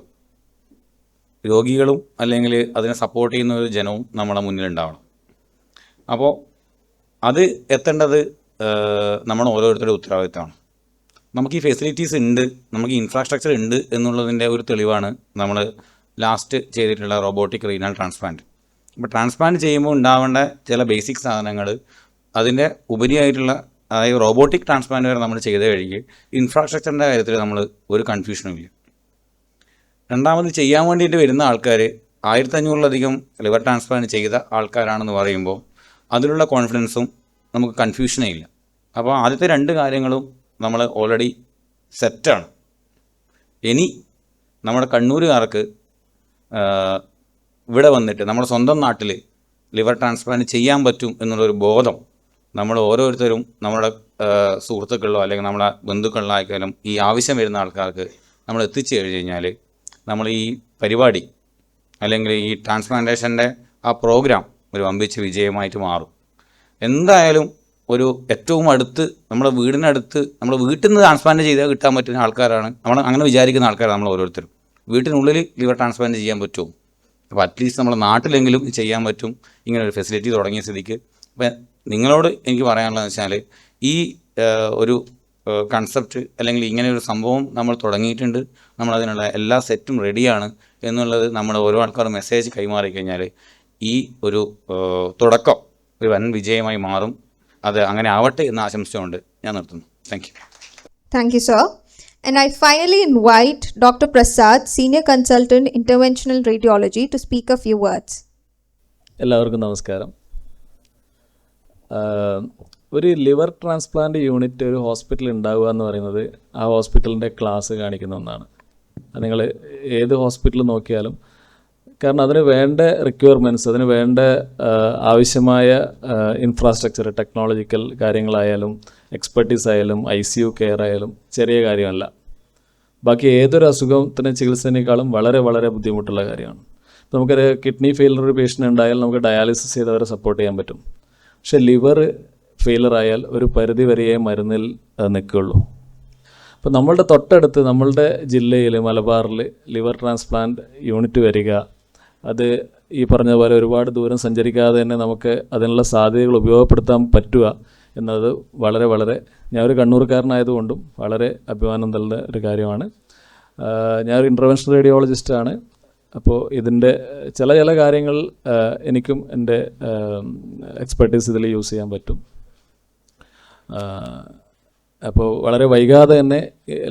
രോഗികളും അല്ലെങ്കിൽ അതിനെ സപ്പോർട്ട് ചെയ്യുന്ന ഒരു ജനവും നമ്മുടെ മുന്നിലുണ്ടാവണം. അപ്പോൾ അത് എത്തേണ്ടത് നമ്മുടെ ഓരോരുത്തരുടെ ഉത്തരവാദിത്തമാണ്. നമുക്ക് ഈ ഫെസിലിറ്റീസ് ഉണ്ട്, നമുക്ക് ഈ ഇൻഫ്രാസ്ട്രക്ചർ ഉണ്ട് എന്നുള്ളതിൻ്റെ ഒരു തെളിവാണ് നമ്മൾ ലാസ്റ്റ് ചെയ്തിട്ടുള്ള റോബോട്ടിക് റീനൽ ട്രാൻസ്പ്ലാന്റ്. അപ്പോൾ ട്രാൻസ്പ്ലാന്റ് ചെയ്യുമ്പോൾ ഉണ്ടാവേണ്ട ചില ബേസിക് സാധനങ്ങൾ, അതിൻ്റെ ഉപരിയായിട്ടുള്ള, അതായത് റോബോട്ടിക് ട്രാൻസ്പ്ലാന്റ് വരെ നമ്മൾ ചെയ്ത് കഴിഞ്ഞ് ഇൻഫ്രാസ്ട്രക്ചറിൻ്റെ കാര്യത്തിൽ നമ്മൾ ഒരു കൺഫ്യൂഷനും ഇല്ല. രണ്ടാമത് ചെയ്യാൻ വേണ്ടിയിട്ട് വരുന്ന ആൾക്കാർ 1500-ലധികം ലിവർ ട്രാൻസ്പ്ലാന്റ് ചെയ്ത ആൾക്കാരാണെന്ന് പറയുമ്പോൾ അതിലുള്ള കോൺഫിഡൻസും നമുക്ക് കൺഫ്യൂഷനേ ഇല്ല. അപ്പോൾ ആദ്യത്തെ 2 കാര്യങ്ങളും നമ്മൾ ഓൾറെഡി സെറ്റാണ്. ഇനി നമ്മുടെ കണ്ണൂരുകാർക്ക് ഇവിടെ വന്നിട്ട് നമ്മുടെ സ്വന്തം നാട്ടിൽ ലിവർ ട്രാൻസ്പ്ലാന്റ് ചെയ്യാൻ പറ്റും എന്നുള്ളൊരു ബോധം നമ്മൾ ഓരോരുത്തരും നമ്മുടെ സുഹൃത്തുക്കളിലോ അല്ലെങ്കിൽ നമ്മുടെ ബന്ധുക്കളിലോ ആയിക്കാലും ഈ ആവശ്യം വരുന്ന ആൾക്കാർക്ക് നമ്മൾ എത്തിച്ചു കഴിഞ്ഞ് കഴിഞ്ഞാൽ നമ്മൾ ഈ പരിപാടി അല്ലെങ്കിൽ ഈ ട്രാൻസ്പ്ലാന്റേഷൻ്റെ ആ പ്രോഗ്രാം ഒരു വമ്പിച്ച വിജയമായിട്ട് മാറും. എന്തായാലും ഒരു ഏറ്റവും അടുത്ത് നമ്മുടെ വീടിനടുത്ത് നമ്മുടെ വീട്ടിൽ നിന്ന് ട്രാൻസ്പ്ലാന്റ് ചെയ്താൽ കിട്ടാൻ പറ്റുന്ന ആൾക്കാരാണ്, നമ്മൾ അങ്ങനെ വിചാരിക്കുന്ന ആൾക്കാരാണ് നമ്മൾ ഓരോരുത്തരും. വീട്ടിനുള്ളിൽ ലിവർ ട്രാൻസ്പ്ലാന്റ് ചെയ്യാൻ പറ്റുമോ? അപ്പോൾ അറ്റ്ലീസ്റ്റ് നമ്മുടെ നാട്ടിലെങ്കിലും ചെയ്യാൻ പറ്റും ഇങ്ങനെ ഒരു ഫെസിലിറ്റി തുടങ്ങിയ സ്ഥിതിക്ക്. അപ്പം നിങ്ങളോട് എനിക്ക് പറയാനുള്ളതെന്ന് വെച്ചാൽ ഈ ഒരു കൺസെപ്റ്റ് അല്ലെങ്കിൽ ഇങ്ങനെ ഒരു സംഭവം നമ്മൾ തുടങ്ങിയിട്ടുണ്ട്, നമ്മളതിനുള്ള എല്ലാ സെറ്റും റെഡിയാണ് എന്നുള്ളത് നമ്മുടെ ഓരോ ആൾക്കാരും മെസ്സേജ് കൈമാറി കഴിഞ്ഞാൽ ഈ ഒരു തുടക്കം ഒരു വൻ വിജയമായി മാറും. അത് അങ്ങനെ ആവട്ടെ എന്ന് ആശംസിച്ചുകൊണ്ട് ഞാൻ നിർത്തുന്നു. Thank you. Thank you, sir. And I finally invite Dr. Prasad, Senior Consultant, Interventional Radiology, to speak a few words. എല്ലാവർക്കും നമസ്കാരം. ഒരു ലിവർ ട്രാൻസ്പ്ലാന്റ് യൂണിറ്റ് ഒരു ഹോസ്പിറ്റലിൽ ഉണ്ടാവുക എന്ന് പറയുന്നത് ആ ഹോസ്പിറ്റലിൻ്റെ ക്ലാസ് കാണിക്കുന്ന ഒന്നാണ്. നിങ്ങൾ ഏത് ഹോസ്പിറ്റൽ നോക്കിയാലും, കാരണം അതിന് വേണ്ട റിക്വയർമെൻറ്റ്സ്, അതിന് വേണ്ട ആവശ്യമായ ഇൻഫ്രാസ്ട്രക്ചർ, ടെക്നോളജിക്കൽ കാര്യങ്ങളായാലും എക്സ്പെർട്ടീസ് ആയാലും ICU കെയർ ആയാലും ചെറിയ കാര്യമല്ല. ബാക്കി ഏതൊരു അസുഖത്തിന് ചികിത്സേനേക്കാളും വളരെ വളരെ ബുദ്ധിമുട്ടുള്ള കാര്യമാണ്. ഇപ്പോൾ നമുക്കൊരു കിഡ്നി ഫെയിലർ ഒരു പേഷ്യൻ്റ് ഉണ്ടായാൽ നമുക്ക് ഡയാലിസിസ് ചെയ്തവരെ സപ്പോർട്ട് ചെയ്യാൻ പറ്റും. പക്ഷേ ലിവർ ഫെയിലർ ആയാൽ ഒരു പരിധി വരെയേ മരുന്നിൽ നിൽക്കുകയുള്ളൂ. അപ്പോൾ നമ്മളുടെ തൊട്ടടുത്ത് നമ്മളുടെ ജില്ലയിൽ മലബാറിൽ ലിവർ ട്രാൻസ്പ്ലാന്റ് യൂണിറ്റ് വരിക, അത് ഈ പറഞ്ഞ പോലെ ഒരുപാട് ദൂരം സഞ്ചരിക്കാതെ തന്നെ നമുക്ക് അതിനുള്ള സാധ്യതകൾ ഉപയോഗപ്പെടുത്താൻ പറ്റുക എന്നത് വളരെ വളരെ, ഞാനൊരു കണ്ണൂർക്കാരനായതുകൊണ്ടും വളരെ അഭിമാനം തരുന്ന ഒരു കാര്യമാണ്. ഞാനൊരു ഇൻ്റർവെൻഷണൽ റേഡിയോളജിസ്റ്റാണ്. അപ്പോൾ ഇതിൻ്റെ ചില കാര്യങ്ങൾ എനിക്കും എൻ്റെ എക്സ്പെർട്ടീസ് ഇതിൽ യൂസ് ചെയ്യാൻ പറ്റും. അപ്പോൾ വളരെ വൈകാതെ തന്നെ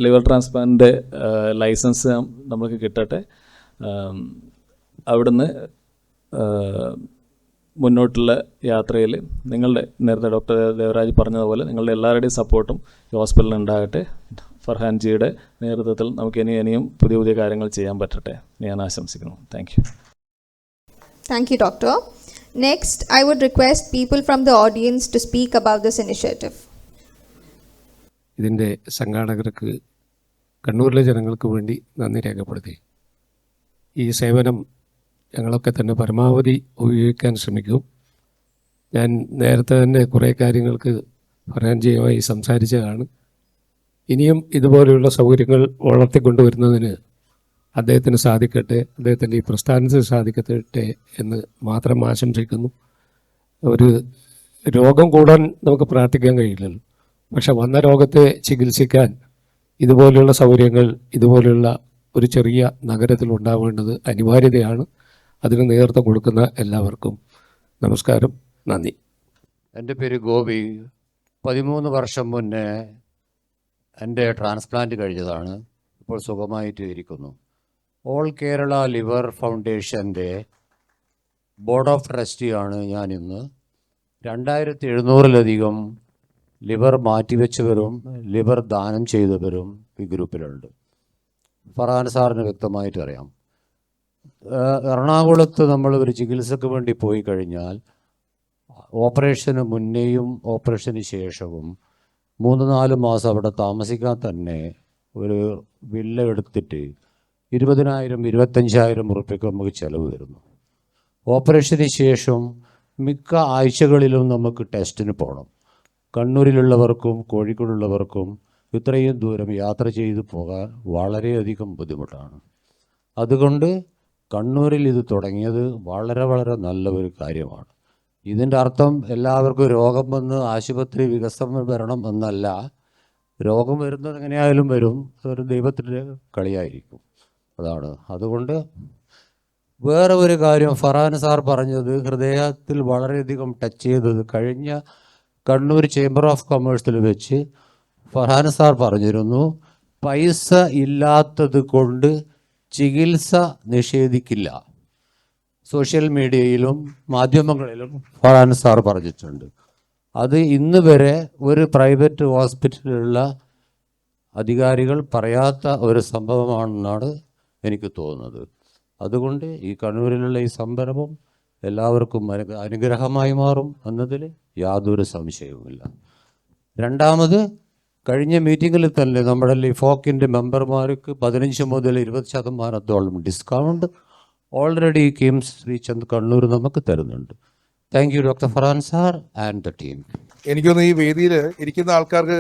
ലിവർ ട്രാൻസ്പ്ലാന്റിൻ്റെ ലൈസൻസ് നമുക്ക് കിട്ടട്ടെ. അവിടുന്ന് മുന്നോട്ടുള്ള യാത്രയിൽ നിങ്ങളുടെ, നേരത്തെ ഡോക്ടർ ദേവരാജ് പറഞ്ഞതുപോലെ, നിങ്ങളുടെ എല്ലാവരുടെയും സപ്പോർട്ടും ഈ ഹോസ്പിറ്റലിൽ ഉണ്ടാകട്ടെ. ഫർഹാൻജിയുടെ നേതൃത്വത്തിൽ നമുക്ക് ഇനിയും പുതിയ പുതിയ കാര്യങ്ങൾ ചെയ്യാൻ പറ്റട്ടെ ഞാൻ ആശംസിക്കുന്നു. Thank you. Thank you, Doctor. Next, I would request people from the audience to speak about this initiative. ഇതിൻ്റെ സംഘാടകർക്ക്, കണ്ണൂരിലെ ജനങ്ങൾക്ക് വേണ്ടി നന്ദി രേഖപ്പെടുത്തി. ഈ സേവനം ഞങ്ങളൊക്കെ തന്നെ പരമാവധി ഉപയോഗിക്കാൻ ശ്രമിക്കും. ഞാൻ നേരത്തെ തന്നെ കുറേ കാര്യങ്ങൾക്ക് ഫർഹാൻജിയുമായി സംസാരിച്ചതാണ്. ഇനിയും ഇതുപോലെയുള്ള സൗകര്യങ്ങൾ വളർത്തിക്കൊണ്ടുവരുന്നതിന് അദ്ദേഹത്തിന് സാധിക്കട്ടെ, അദ്ദേഹത്തിൻ്റെ ഈ പ്രസ്ഥാനത്തിന് സാധിക്കട്ടെ എന്ന് മാത്രം ആശംസിക്കുന്നു. ഒരു രോഗം കൂടാൻ നമുക്ക് പ്രാർത്ഥിക്കാൻ കഴിയില്ലല്ലോ, പക്ഷെ വന്ന രോഗത്തെ ചികിത്സിക്കാൻ ഇതുപോലെയുള്ള സൗകര്യങ്ങൾ ഇതുപോലെയുള്ള ഒരു ചെറിയ നഗരത്തിൽ ഉണ്ടാവേണ്ടത് അനിവാര്യതയാണ്. അതിന് നേതൃത്വം കൊടുക്കുന്ന എല്ലാവർക്കും നമസ്കാരം, നന്ദി. എൻ്റെ പേര് ഗോപി. 13 വർഷം മുന്നേ എൻ്റെ ട്രാൻസ്പ്ലാന്റ് കഴിഞ്ഞതാണ്. ഇപ്പോൾ സുഖമായിട്ട് ഇരിക്കുന്നു. ഓൾ കേരള ലിവർ ഫൗണ്ടേഷൻ്റെ ബോർഡ് ഓഫ് ട്രസ്റ്റിയാണ് ഞാനിന്ന്. 2700-ലധികം ലിവർ മാറ്റിവെച്ചവരും ലിവർ ദാനം ചെയ്തവരും ഈ ഗ്രൂപ്പിലുണ്ട്. ഫർഹാൻ സാറിന് വ്യക്തമായിട്ട് അറിയാം. എറണാകുളത്ത് നമ്മൾ ഒരു ചികിത്സക്ക് വേണ്ടി പോയി കഴിഞ്ഞാൽ ഓപ്പറേഷന് മുന്നേയും ഓപ്പറേഷന് ശേഷവും 3-4 മാസം അവിടെ താമസിക്കാൻ തന്നെ ഒരു വില്ല എടുത്തിട്ട് 20,000-25,000 ഉറുപ്പിക നമുക്ക് ചിലവ് വരുന്നു. ഓപ്പറേഷന് ശേഷം മിക്ക ആഴ്ചകളിലും നമുക്ക് ടെസ്റ്റിന് പോകണം. കണ്ണൂരിലുള്ളവർക്കും കോഴിക്കോടുള്ളവർക്കും ഇത്രയും ദൂരം യാത്ര ചെയ്തു പോകാൻ വളരെയധികം ബുദ്ധിമുട്ടാണ്. അതുകൊണ്ട് കണ്ണൂരിൽ ഇത് തുടങ്ങിയത് വളരെ വളരെ നല്ല ഒരു കാര്യമാണ്. ഇതിൻ്റെ അർത്ഥം എല്ലാവർക്കും രോഗം വന്ന് ആശുപത്രി വികസനം വരണം എന്നല്ല. രോഗം വരുന്നത് എങ്ങനെയായാലും വരും, അതൊരു ദൈവത്തിൻ്റെ കളിയായിരിക്കും. അതാണ്. അതുകൊണ്ട് വേറെ ഒരു കാര്യം ഫർഹാൻ സാർ പറഞ്ഞത് ഹൃദയത്തിൽ വളരെയധികം ടച്ച് ചെയ്തത്, കഴിഞ്ഞ കണ്ണൂർ ചേംബർ ഓഫ് കൊമേഴ്സിൽ വെച്ച് ഫർഹാൻ സാർ പറഞ്ഞിരുന്നു, പൈസ ഇല്ലാത്തത് കൊണ്ട് ചികിത്സ നിഷേധിക്കില്ല. സോഷ്യൽ മീഡിയയിലും മാധ്യമങ്ങളിലും ഫർഹാൻ സാർ പറഞ്ഞിട്ടുണ്ട്. അത് ഇന്ന് വരെ ഒരു പ്രൈവറ്റ് ഹോസ്പിറ്റലിലുള്ള അധികാരികൾ പറയാത്ത ഒരു സംഭവമാണെന്നാണ് എനിക്ക് തോന്നുന്നത്. അതുകൊണ്ട് ഈ കണ്ണൂരിലുള്ള ഈ സംരംഭം എല്ലാവർക്കും അനുഗ്രഹമായി മാറും എന്നതിൽ യാതൊരു സംശയവുമില്ല. രണ്ടാമത്, കഴിഞ്ഞ മീറ്റിങ്ങിൽ തന്നെ നമ്മുടെ ലിഫോക്കിൻ്റെ മെമ്പർമാർക്ക് 15 മുതൽ 20% ഡിസ്കൗണ്ട് ഓൾറെഡി കിംസ് ശ്രീചന്ദ് കണ്ണൂർ നമുക്ക് തരുന്നുണ്ട്. Thank you doctor Farhan sir and the team. എനിക്കൊന്ന് ഈ വേദിയിൽ ഇരിക്കുന്ന ആൾക്കാർക്ക്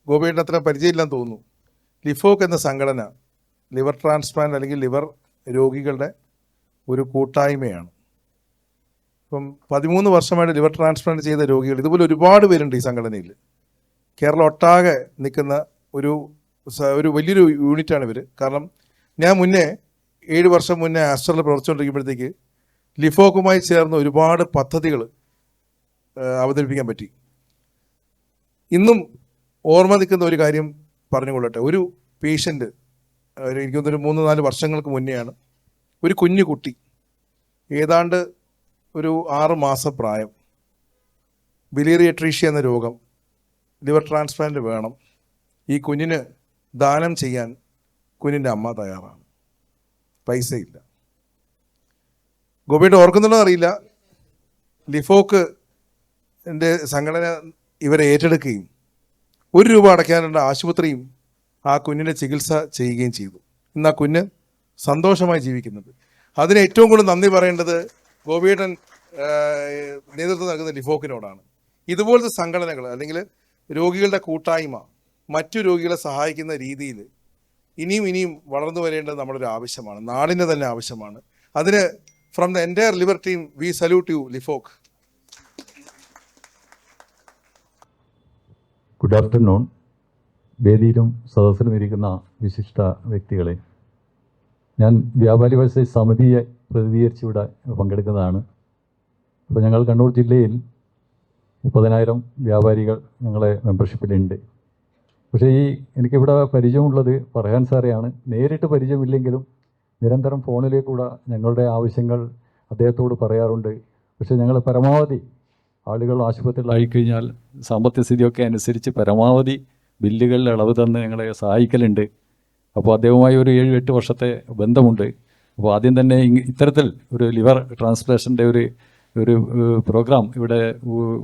ഗോപിയേട്ടൻ അത്ര പരിചയമില്ലെന്ന് തോന്നുന്നു. ലിഫോക്ക് എന്ന സംഘടന ലിവർ ട്രാൻസ്പ്ലാന്റ് അല്ലെങ്കിൽ ലിവർ രോഗികളുടെ ഒരു കൂട്ടായ്മയാണ്. ഇപ്പം 13 വർഷമായിട്ട് ലിവർ ട്രാൻസ്പ്ലാന്റ് ചെയ്ത രോഗികൾ ഇതുപോലെ ഒരുപാട് പേരുണ്ട് ഈ സംഘടനയിൽ. കേരളം ഒട്ടാകെ നിൽക്കുന്ന ഒരു വലിയൊരു യൂണിറ്റാണ് ഇവർ. കാരണം ഞാൻ 7 വർഷം മുന്നേ ആസ്റ്ററിൽ പ്രവർത്തിച്ചുകൊണ്ടിരിക്കുമ്പോഴത്തേക്ക് ലിഫോക്കുമായി ചേർന്ന് ഒരുപാട് പദ്ധതികൾ അവതരിപ്പിക്കാൻ പറ്റി. ഇന്നും ഓർമ്മ നിൽക്കുന്ന ഒരു കാര്യം പറഞ്ഞുകൊള്ളട്ടെ. ഒരു പേഷ്യൻ്റ് എനിക്കൊന്നൊരു 3-4 വർഷങ്ങൾക്ക് മുന്നെയാണ്, ഒരു കുഞ്ഞു കുട്ടി ഏതാണ്ട് ഒരു 6 മാസം പ്രായം, ബിലിയറി അട്രീഷ്യ എന്ന രോഗം, ലിവർ ട്രാൻസ്പ്ലാന്റ് വേണം, ഈ കുഞ്ഞിന് ദാനം ചെയ്യാൻ കുഞ്ഞിൻ്റെ അമ്മ തയ്യാറാണ്, പൈസയില്ല. ഗോപിയേട്ടൻ ഓർക്കുന്നുണ്ടോ അറിയില്ല, ലിഫോക്ക് എൻ്റെ സംഘടന ഇവരെ ഏറ്റെടുക്കുകയും 1 രൂപ അടയ്ക്കാനുള്ള ആശുപത്രിയും ആ കുഞ്ഞിൻ്റെ ചികിത്സ ചെയ്യുകയും ചെയ്തു. ഇന്ന് ആ കുഞ്ഞ് സന്തോഷമായി ജീവിക്കുന്നുണ്ട്. അതിന് ഏറ്റവും കൂടുതൽ നന്ദി പറയേണ്ടത് ഗോപിയേട്ടൻ നേതൃത്വം നൽകുന്ന ലിഫോക്കിനോടാണ്. ഇതുപോലത്തെ സംഘടനകൾ അല്ലെങ്കിൽ രോഗികളുടെ കൂട്ടായ്മ മറ്റു രോഗികളെ സഹായിക്കുന്ന രീതിയിൽ ഇനിയും വളർന്നു വരേണ്ടത് നമ്മുടെ ഒരു ആവശ്യമാണ്, നാടിൻ്റെ തന്നെ ആവശ്യമാണ്. അതിന് from the entire liver team we salute you Lifok. Good afternoon. വേദിയിലും സദസ്സിലും ഇരിക്കുന്ന വിശിഷ്ട വ്യക്തികളെ, ഞാൻ വ്യാപാരി വ്യവസായ സമിതിയെ പ്രതിനിധീകരിച്ച് ഇവിടെ പങ്കെടുക്കുന്നതാണ്. അപ്പോൾ ഞങ്ങൾ കണ്ണൂർ ജില്ലയിൽ 30,000 വ്യാപാരികൾ ഞങ്ങളെ മെമ്പർഷിപ്പിലുണ്ട്. പക്ഷേ എനിക്കിവിടെ പരിചയമുള്ളത് ഫർഹാൻ സാറെയാണ്. നേരിട്ട് പരിചയമില്ലെങ്കിലും നിരന്തരം ഫോണിലേക്കൂടെ ഞങ്ങളുടെ ആവശ്യങ്ങൾ അദ്ദേഹത്തോട് പറയാറുണ്ട്. പക്ഷേ ഞങ്ങൾ പരമാവധി ആളുകൾ ആശുപത്രിയിലായിക്കഴിഞ്ഞാൽ സാമ്പത്തിക സ്ഥിതിയൊക്കെ അനുസരിച്ച് പരമാവധി ബില്ലുകളിൽ ഇളവ് തന്ന് ഞങ്ങളെ സഹായിക്കലുണ്ട്. അപ്പോൾ അദ്ദേഹവുമായി ഒരു 7-8 വർഷത്തെ ബന്ധമുണ്ട്. അപ്പോൾ ആദ്യം തന്നെ ഇത്തരത്തിൽ ഒരു ലിവർ ട്രാൻസ്പ്ലാന്റേഷൻ്റെ ഒരു പ്രോഗ്രാം ഇവിടെ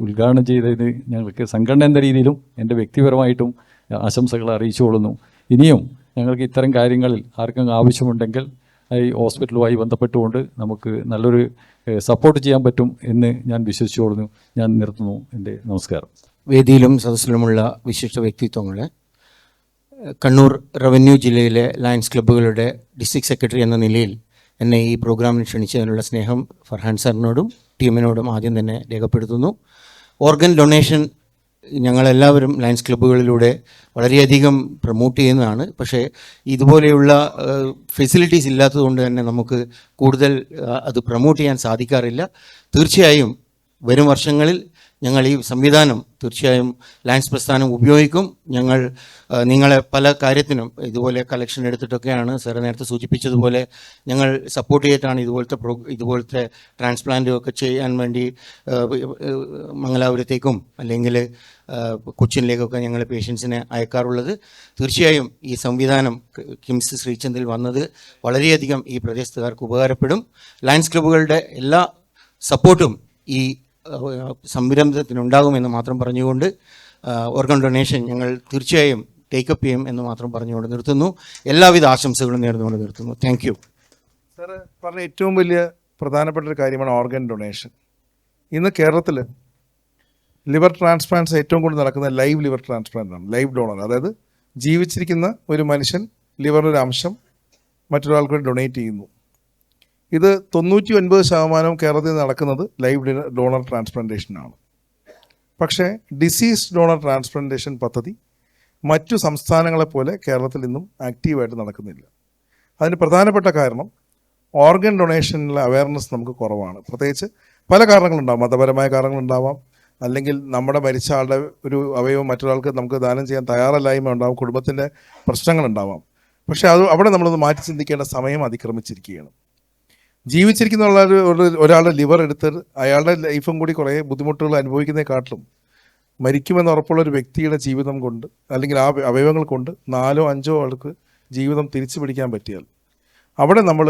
ഉദ്ഘാടനം ചെയ്തതിന് ഞങ്ങൾക്ക് സംഘടന എന്ന രീതിയിലും എൻ്റെ വ്യക്തിപരമായിട്ടും ആശംസകൾ അറിയിച്ചുകൊള്ളുന്നു. ഇനിയും ഞങ്ങൾക്ക് ഇത്തരം കാര്യങ്ങളിൽ ആർക്കും ആവശ്യമുണ്ടെങ്കിൽ ഈ ഹോസ്പിറ്റലുമായി ബന്ധപ്പെട്ടുകൊണ്ട് നമുക്ക് നല്ലൊരു സപ്പോർട്ട് ചെയ്യാൻ പറ്റും എന്ന് ഞാൻ വിശ്വസിച്ചുകൊള്ളുന്നു. ഞാൻ നിർത്തുന്നു. എൻ്റെ നമസ്കാരം. വേദിയിലും സദസ്സിലുമുള്ള വിശിഷ്ട വ്യക്തിത്വങ്ങളെ, കണ്ണൂർ റവന്യൂ ജില്ലയിലെ ലയൺസ് ക്ലബ്ബുകളുടെ ഡിസ്ട്രിക്ട് സെക്രട്ടറി എന്ന നിലയിൽ എന്നെ ഈ പ്രോഗ്രാമിന് ക്ഷണിച്ചതിനുള്ള സ്നേഹം ഫർഹാൻ സാറിനോടും ടീമിനോടും ആദ്യം തന്നെ രേഖപ്പെടുത്തുന്നു. ഓർഗൻ ഡൊണേഷൻ ഞങ്ങളെല്ലാവരും ലയൺസ് ക്ലബ്ബുകളിലൂടെ വളരെയധികം പ്രൊമോട്ട് ചെയ്യുന്നതാണ്. പക്ഷേ ഇതുപോലെയുള്ള ഫെസിലിറ്റീസ് ഇല്ലാത്തതുകൊണ്ട് തന്നെ നമുക്ക് കൂടുതൽ അത് പ്രൊമോട്ട് ചെയ്യാൻ സാധിക്കാറില്ല. തീർച്ചയായും വരും വർഷങ്ങളിൽ ഞങ്ങൾ ഈ സംവിധാനം തീർച്ചയായും ലയൺസ് പ്രസ്ഥാനം ഉപയോഗിക്കും. ഞങ്ങൾ നിങ്ങളെ പല കാര്യത്തിനും ഇതുപോലെ കളക്ഷൻ എടുത്തിട്ടൊക്കെയാണ് സാർ നേരത്തെ സൂചിപ്പിച്ചതുപോലെ ഞങ്ങൾ സപ്പോർട്ട് ചെയ്തിട്ടാണ് ഇതുപോലത്തെ ട്രാൻസ്പ്ലാന്റ് ഒക്കെ ചെയ്യാൻ വേണ്ടി മംഗലാപുരത്തേക്കും അല്ലെങ്കിൽ കൊച്ചിനിലേക്കൊക്കെ ഞങ്ങൾ പേഷ്യൻസിനെ അയക്കാറുള്ളത്. തീർച്ചയായും ഈ സംവിധാനം കിംസ് ശ്രീചന്ദിൽ വന്നത് വളരെയധികം ഈ പ്രദേശത്തുകാർക്ക് ഉപകാരപ്പെടും. ലയൺസ് ക്ലബ്ബുകളുടെ എല്ലാ സപ്പോർട്ടും ഈ സംരംഭത്തിനുണ്ടാകുമെന്ന് മാത്രം പറഞ്ഞുകൊണ്ട് ഓർഗൻ ഡൊണേഷൻ ഞങ്ങൾ തീർച്ചയായും ടേക്കപ്പ് ചെയ്യും എന്ന് മാത്രം പറഞ്ഞുകൊണ്ട് നിർത്തുന്നു. എല്ലാവിധ ആശംസകളും നേർന്നുകൊണ്ട് നിർത്തുന്നു. Thank you. സാറ് പറഞ്ഞ ഏറ്റവും വലിയ പ്രധാനപ്പെട്ട ഒരു കാര്യമാണ് ഓർഗൻ ഡൊണേഷൻ. ഇന്ന് കേരളത്തിൽ ലിവർ ട്രാൻസ്പ്ലാന്റ്സ് ഏറ്റവും കൂടുതൽ നടക്കുന്ന ലൈവ് ലിവർ ട്രാൻസ്പ്ലാന്റ് ആണ്, ലൈവ് ഡോണർ. അതായത് ജീവിച്ചിരിക്കുന്ന ഒരു മനുഷ്യൻ ലിവറിൻ്റെ അംശം മറ്റൊരാൾക്ക് വേണ്ടി ഡൊണേറ്റ് ചെയ്യുന്നു. ഇത് 99% കേരളത്തിൽ നടക്കുന്നത് ലൈവ് ഡോണർ ട്രാൻസ്പ്ലാന്റേഷനാണ്. പക്ഷേ ഡിസീസ് ഡോണർ ട്രാൻസ്പ്ലാന്റേഷൻ പദ്ധതി മറ്റു സംസ്ഥാനങ്ങളെപ്പോലെ കേരളത്തിൽ ഇന്നും ആക്റ്റീവായിട്ട് നടക്കുന്നില്ല. അതിന് പ്രധാനപ്പെട്ട കാരണം ഓർഗൻ ഡൊണേഷനിലെ അവയർനെസ് നമുക്ക് കുറവാണ്. പ്രത്യേകിച്ച് പല കാരണങ്ങളുണ്ടാവും. മതപരമായ കാരണങ്ങളുണ്ടാവാം, അല്ലെങ്കിൽ നമ്മുടെ മരിച്ച ആളുടെ ഒരു അവയവം മറ്റൊരാൾക്ക് നമുക്ക് ദാനം ചെയ്യാൻ തയ്യാറല്ലായ്മ ഉണ്ടാവും, കുടുംബത്തിൻ്റെ പ്രശ്നങ്ങളുണ്ടാവാം. പക്ഷേ അവിടെ നമ്മളൊന്ന് മാറ്റി ചിന്തിക്കേണ്ട സമയം അതിക്രമിച്ചിരിക്കുകയാണ്. ജീവിച്ചിരിക്കുന്ന ഒരാളുടെ ലിവർ എടുത്ത് അയാളുടെ ലൈഫും കൂടി കുറേ ബുദ്ധിമുട്ടുകൾ അനുഭവിക്കുന്നതിനെക്കാട്ടിലും മരിക്കുമെന്ന് ഉറപ്പുള്ള ഒരു വ്യക്തിയുടെ ജീവിതം കൊണ്ട് അല്ലെങ്കിൽ ആ അവയവങ്ങൾ കൊണ്ട് 4-5 ആൾക്ക് ജീവിതം തിരിച്ചു പിടിക്കാൻ പറ്റിയാൽ അവിടെ നമ്മൾ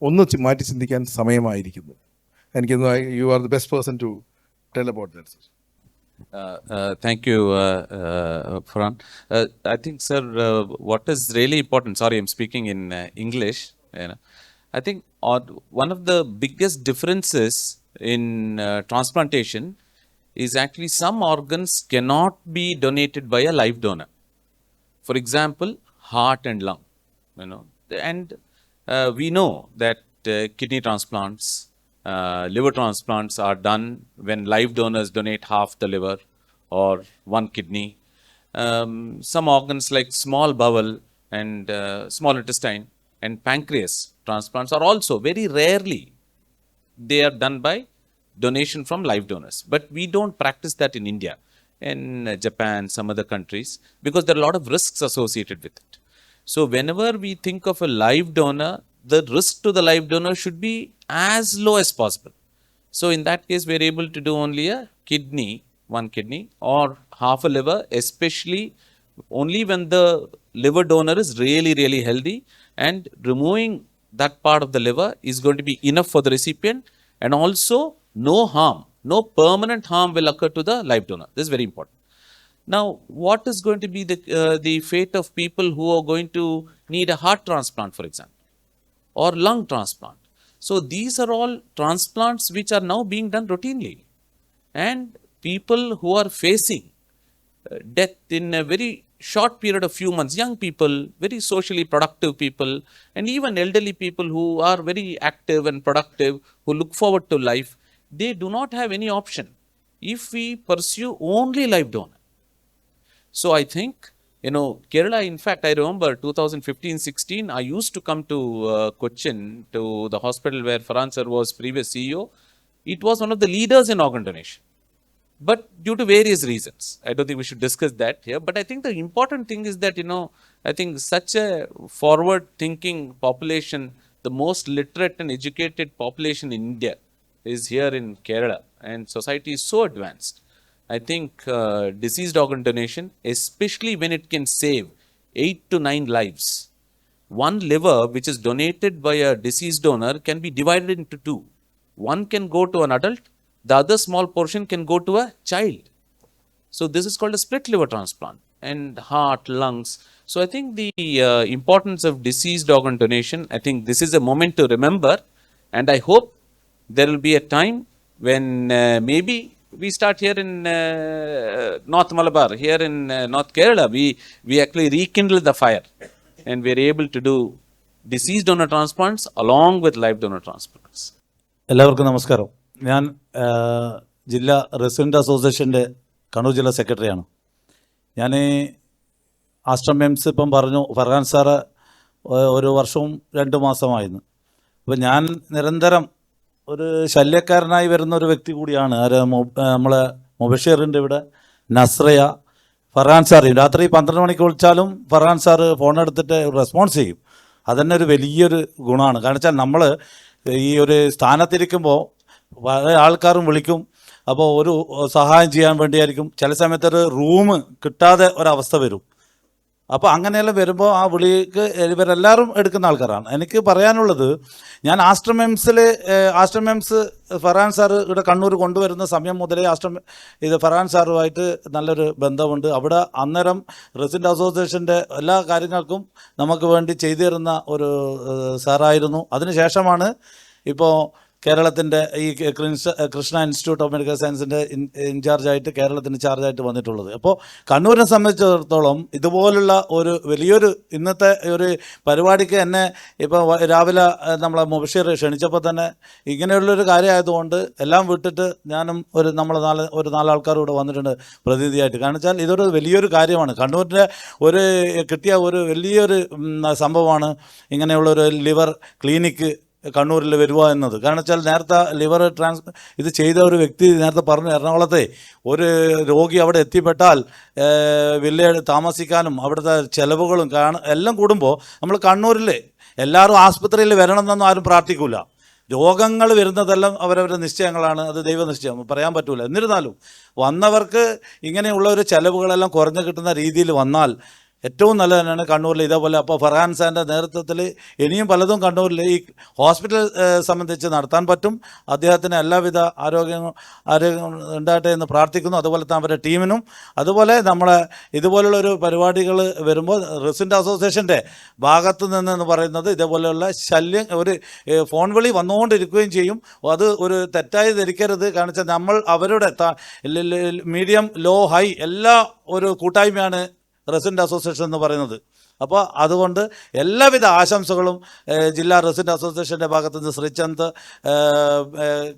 ഒന്ന് മാറ്റി ചിന്തിക്കാൻ സമയമായിരിക്കുന്നു. എനിക്കൊന്ന് you are the best person to tell about that. Thank you, Farhan. I think, sir, what is really important, sorry, I'm speaking in English, I think one of the biggest differences in transplantation is actually some organs cannot be donated by a live donor. For example, heart and lung, and we know that kidney transplants, liver transplants are done when live donors donate half the liver or one kidney. Some organs like small bowel and small intestine and pancreas transplants are also very rarely, they are done by donation from live donors. But we don't practice that in India, in Japan, some other countries, because there are a lot of risks associated with it. So whenever we think of a live donor, the risk to the live donor should be as low as possible. So in that case, we're able to do only a kidney, one kidney, or half a liver, especially only when the liver donor is really, really healthy, and removing that part of the liver is going to be enough for the recipient, and also no harm, no permanent harm will occur to the live donor. This is very important. Now, what is going to be the fate of people who are going to need a heart transplant, for example, or lung transplant? So these are all transplants which are now being done routinely, and people who are facing death in a very short period of few months, young people, very socially productive people, and even elderly people who are very active and productive, who look forward to life, they do not have any option if we pursue only live donor. So I think, Kerala, in fact, I remember 2015-16, I used to come to Cochin, to the hospital where Farhan sir was previous CEO. It was one of the leaders in organ donation. But due to various reasons, I don't think we should discuss that here. But I think the important thing is that, I think such a forward-thinking population, the most literate and educated population in India is here in Kerala, and society is so advanced. I think deceased organ donation, especially when it can save 8 to 9 lives. One liver which is donated by a deceased donor can be divided into two. One can go to an adult, the other small portion can go to a child. So this is called a split liver transplant, and heart, lungs. So I think the importance of deceased organ donation, I think this is a moment to remember, and I hope there will be a time when maybe we start here in North Malabar, here in North Kerala, we actually rekindle the fire, and we are able to do deceased donor transplants along with live donor transplants. എല്ലാവർക്കും നമസ്കാരം. ഞാൻ ജില്ലാ resident അസോസിയേഷൻ്റെ കണ്ണൂർ ജില്ലാ സെക്രട്ടറിയാണ്. ഞാൻ ആശ്രം എംസ് ഇപ്പം പറഞ്ഞു, ഫർഹാൻ സാറ് 1 വർഷവും 2 മാസമായിരുന്നു. അപ്പോൾ ഞാൻ നിരന്തരം ഒരു ശല്യക്കാരനായി വരുന്ന ഒരു വ്യക്തി കൂടിയാണ്. നമ്മളെ മുബഷീറിൻ്റെ ഇവിടെ നസ്രയ, ഫർഹാൻ സാറേയും രാത്രി 12 മണിക്ക് വിളിച്ചാലും ഫർഹാൻ സാറ് ഫോണെടുത്തിട്ട് റെസ്പോൺസ് ചെയ്യും. അതന്നെ ഒരു വലിയൊരു ഗുണമാണ്. കാരണം വെച്ചാൽ നമ്മൾ ഈ ഒരു സ്ഥാനത്തിരിക്കുമ്പോൾ പല ആൾക്കാരും വിളിക്കും, അപ്പോൾ ഒരു സഹായം ചെയ്യാൻ വേണ്ടിയായിരിക്കും. ചില സമയത്തൊരു റൂം കിട്ടാതെ ഒരവസ്ഥ വരും. അപ്പോൾ അങ്ങനെയെല്ലാം വരുമ്പോൾ ആ വിളിക്ക് ഇവരെല്ലാവരും എടുക്കുന്ന ആൾക്കാരാണ്. എനിക്ക് പറയാനുള്ളത്, ഞാൻ ആശ്രം എംസ് ഫർഹാൻ സാറ് ഇവിടെ കണ്ണൂർ കൊണ്ടുവരുന്ന സമയം മുതലേ ഫർഹാൻ സാറുമായിട്ട് നല്ലൊരു ബന്ധമുണ്ട്. അവിടെ അന്നേരം റെസിഡൻ്റ് അസോസിയേഷൻ്റെ എല്ലാ കാര്യങ്ങൾക്കും നമുക്ക് വേണ്ടി ചെയ്തു തരുന്ന ഒരു സാറായിരുന്നു. അതിനുശേഷമാണ് ഇപ്പോൾ കേരളത്തിൻ്റെ ഈ കൃഷ്ണ ഇൻസ്റ്റിറ്റ്യൂട്ട് ഓഫ് മെഡിക്കൽ സയൻസിൻ്റെ ഇൻചാർജായിട്ട് കേരളത്തിന് ചാർജായിട്ട് വന്നിട്ടുള്ളത്. അപ്പോൾ കണ്ണൂരിനെ സംബന്ധിച്ചിടത്തോളം ഇതുപോലുള്ള ഒരു വലിയൊരു ഇന്നത്തെ ഒരു പരിപാടിക്ക് എന്നെ ഇപ്പോൾ രാവിലെ നമ്മളെ മുബഷീർ ക്ഷണിച്ചപ്പോൾ തന്നെ ഇങ്ങനെയുള്ളൊരു കാര്യമായതുകൊണ്ട് എല്ലാം വിട്ടിട്ട് ഞാനും ഒരു 4 ആൾക്കാർ ഇവിടെ വന്നിട്ടുണ്ട് പ്രതിനിധിയായിട്ട്. കാരണം വെച്ചാൽ ഇതൊരു വലിയൊരു കാര്യമാണ്. കണ്ണൂരിൻ്റെ കിട്ടിയ ഒരു വലിയൊരു സംഭവമാണ് ഇങ്ങനെയുള്ളൊരു ലിവർ ക്ലിനിക്ക് കണ്ണൂരിൽ വരിക എന്നത്. കാരണം വെച്ചാൽ നേരത്തെ ലിവർ ഇത് ചെയ്ത ഒരു വ്യക്തി നേരത്തെ പറഞ്ഞു, എറണാകുളത്തെ ഒരു രോഗി അവിടെ എത്തിപ്പെട്ടാൽ താമസിക്കാനും അവിടുത്തെ ചിലവുകളും എല്ലാം കൂടുമ്പോൾ നമ്മൾ കണ്ണൂരിൽ എല്ലാവരും ആസ്പത്രിയിൽ വരണമെന്നൊന്നും ആരും പ്രാർത്ഥിക്കില്ല. രോഗങ്ങൾ വരുന്നതെല്ലാം അവരവരുടെ നിശ്ചയങ്ങളാണ്, അത് ദൈവനിശ്ചയം, പറയാൻ പറ്റൂല. എന്നിരുന്നാലും വന്നവർക്ക് ഇങ്ങനെയുള്ള ഒരു ചിലവുകളെല്ലാം കുറഞ്ഞു കിട്ടുന്ന രീതിയിൽ വന്നാൽ ഏറ്റവും നല്ലത് തന്നെയാണ് കണ്ണൂരിൽ ഇതേപോലെ. അപ്പോൾ ഫർഹാൻ സാറിൻ്റെ നേതൃത്വത്തിൽ ഇനിയും പലതും കണ്ണൂരിൽ ഈ ഹോസ്പിറ്റൽ സംബന്ധിച്ച് നടത്താൻ പറ്റും. അദ്ദേഹത്തിന് എല്ലാവിധ ആരോഗ്യം ഉണ്ടാകട്ടെ എന്ന് പ്രാർത്ഥിക്കുന്നു. അതുപോലെ തന്നെ അവരുടെ ടീമിനും. അതുപോലെ നമ്മളെ ഇതുപോലുള്ളൊരു പരിപാടികൾ വരുമ്പോൾ റെസിഡൻ്റ് അസോസിയേഷൻ്റെ ഭാഗത്ത് നിന്ന് പറയുന്നത് ഇതേപോലെയുള്ള ശല്യം, ഒരു ഫോൺ വിളി വന്നുകൊണ്ടിരിക്കുകയും ചെയ്യും. അത് ഒരു തെറ്റായി ധരിക്കരുത്. കാരണം വെച്ചാൽ നമ്മൾ അവരുടെ മീഡിയം, ലോ, ഹൈ എല്ലാ ഒരു കൂട്ടായ്മയാണ് റെസിഡൻ്റ് അസോസിയേഷൻ എന്ന് പറയുന്നത്. അപ്പോൾ അതുകൊണ്ട് എല്ലാവിധ ആശംസകളും ജില്ലാ റെസിഡൻ്റ് അസോസിയേഷൻ്റെ ഭാഗത്തു നിന്ന് ശ്രീചന്ദ്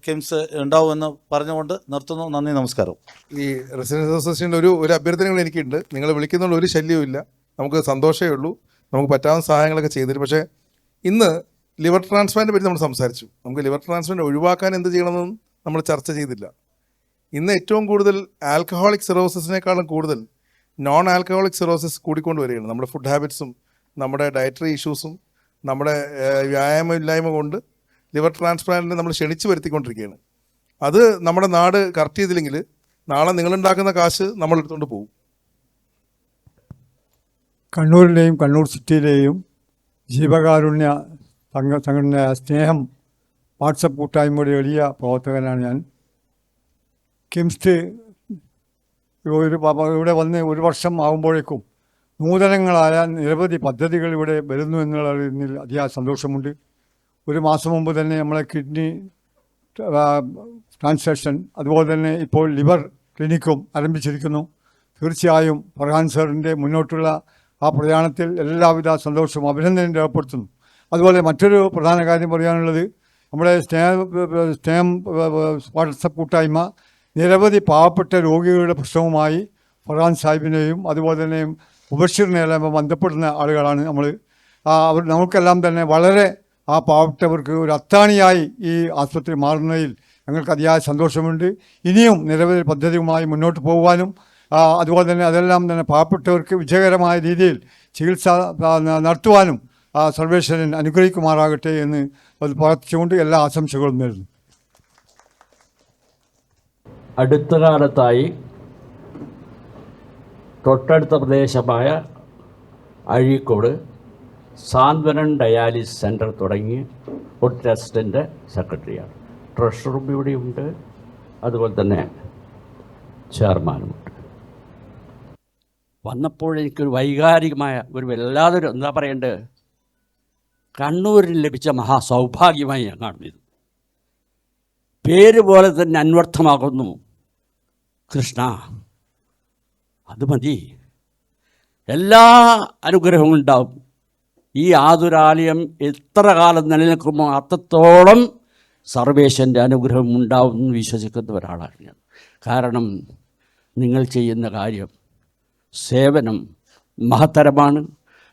കിംസ് ഉണ്ടാവുമെന്ന് പറഞ്ഞുകൊണ്ട് നിർത്തുന്നു. നന്ദി, നമസ്കാരം. ഈ റെസിഡൻസ് അസോസിയേഷൻ്റെ ഒരു അഭ്യർത്ഥനകൾ എനിക്കുണ്ട്. നിങ്ങൾ വിളിക്കുന്നുള്ള ഒരു ശല്യവും ഇല്ല, നമുക്ക് സന്തോഷമേ ഉള്ളൂ. നമുക്ക് പറ്റാവുന്ന സഹായങ്ങളൊക്കെ ചെയ്തിട്ട്, പക്ഷേ ഇന്ന് ലിവർ ട്രാൻസ്പ്ലാന്റിനെ പറ്റി നമ്മൾ സംസാരിച്ചു. നമുക്ക് ലിവർ ട്രാൻസ്പ്ലാന്റ് ഒഴിവാക്കാൻ എന്ത് ചെയ്യണമെന്നും നമ്മൾ ചർച്ച ചെയ്തില്ല. ഇന്ന് ഏറ്റവും കൂടുതൽ ആൽക്കഹോളിക് സിറോസിസിനേക്കാളും കൂടുതൽ നോൺ ആൽക്കഹോളിക് സിറോസിസ് കൂടിക്കൊണ്ട് വരികയാണ്. നമ്മുടെ ഫുഡ് ഹാബിറ്റ്സും നമ്മുടെ ഡയറ്ററി ഇഷ്യൂസും നമ്മുടെ വ്യായാമമില്ലായ്മ കൊണ്ട് ലിവർ ട്രാൻസ്പ്ലാന്റിനെ നമ്മൾ ക്ഷണിച്ച് വരുത്തിക്കൊണ്ടിരിക്കുകയാണ്. അത് നമ്മുടെ നാട് കറക്റ്റ് ചെയ്തില്ലെങ്കിൽ നാളെ നിങ്ങളുണ്ടാക്കുന്ന കാശ് നമ്മൾ എടുത്തുകൊണ്ട് പോകും. കണ്ണൂരിലെയും കണ്ണൂർ സിറ്റിയിലെയും ജീവകാരുണ്യ സംഘടന സ്നേഹം വാട്സപ്പ് കൂട്ടായ്മയുടെ എളിയ പ്രവർത്തകനാണ് ഞാൻ. കിംസ് ഇവിടെ വന്ന് ഒരു വർഷം ആകുമ്പോഴേക്കും നൂതനങ്ങളായ നിരവധി പദ്ധതികൾ ഇവിടെ വരുന്നു എന്നുള്ളതിൽ അതിയായ സന്തോഷമുണ്ട്. ഒരു മാസം മുമ്പ് തന്നെ നമ്മളെ കിഡ്നി ട്രാൻസ്ലേഷൻ, അതുപോലെ തന്നെ ഇപ്പോൾ ലിവർ ക്ലിനിക്കും ആരംഭിച്ചിരിക്കുന്നു. തീർച്ചയായും ഫർഹാൻ സാറിൻ്റെ മുന്നോട്ടുള്ള ആ പ്രയാണത്തിൽ എല്ലാവിധ സന്തോഷവും അഭിനന്ദനം രേഖപ്പെടുത്തുന്നു. അതുപോലെ മറ്റൊരു പ്രധാന കാര്യം പറയാനുള്ളത്, നമ്മുടെ സ്നേഹം വാട്സപ്പ് കൂട്ടായ്മ നിരവധി പാവപ്പെട്ട രോഗികളുടെ പ്രശ്നവുമായി ഫർഹാൻ സാഹിബിനെയും അതുപോലെ തന്നെ മുബഷിറിനെല്ലാം ബന്ധപ്പെടുന്ന ആളുകളാണ് നമ്മൾ. അവർ നമുക്കെല്ലാം തന്നെ വളരെ ആ പാവപ്പെട്ടവർക്ക് ഒരു അത്താണിയായി ഈ ആശുപത്രി മാറുന്നതിൽ ഞങ്ങൾക്ക് അതിയായ സന്തോഷമുണ്ട്. ഇനിയും നിരവധി പദ്ധതിയുമായി മുന്നോട്ട് പോകുവാനും അതുപോലെ തന്നെ അതെല്ലാം തന്നെ പാവപ്പെട്ടവർക്ക് വിജയകരമായ രീതിയിൽ ചികിത്സ നടത്തുവാനും സർവേശ്വരൻ അനുഗ്രഹിക്കുമാറാകട്ടെ എന്ന് പ്രാർത്ഥിച്ചുകൊണ്ട് എല്ലാ ആശംസകളും നേരുന്നു. അടുത്ത കാലത്തായി തൊട്ടടുത്ത പ്രദേശമായ അഴീക്കോട് സാന്ത്വനൻ ഡയാലിസിസ് സെൻറ്റർ തുടങ്ങി ഒരു ട്രസ്റ്റിൻ്റെ സെക്രട്ടറിയാണ്. ട്രഷററും ഇവിടെയുണ്ട്, അതുപോലെ തന്നെ ചെയർമാനുമുണ്ട്. വന്നപ്പോൾ എനിക്കൊരു വൈകാരികമായ ഒരു വല്ലാതൊരു എന്താ പറയേണ്ടത്, കണ്ണൂരിൽ ലഭിച്ച മഹാസൗഭാഗ്യമായി ഞാൻ കാണുന്നത്. പേര് പോലെ തന്നെ അന്വർത്ഥമാകുന്നു. കൃഷ്ണ, അത് മതി, എല്ലാ അനുഗ്രഹവും ഉണ്ടാവും. ഈ ആതുരാലയം എത്ര കാലം നിലനിൽക്കുമോ അത്രത്തോളം സർവേശ്വരൻ്റെ അനുഗ്രഹം ഉണ്ടാവും എന്ന് വിശ്വസിക്കുന്ന ഒരാളാണ് ഞാൻ. കാരണം നിങ്ങൾ ചെയ്യുന്ന കാര്യം, സേവനം മഹത്തരമാണ്.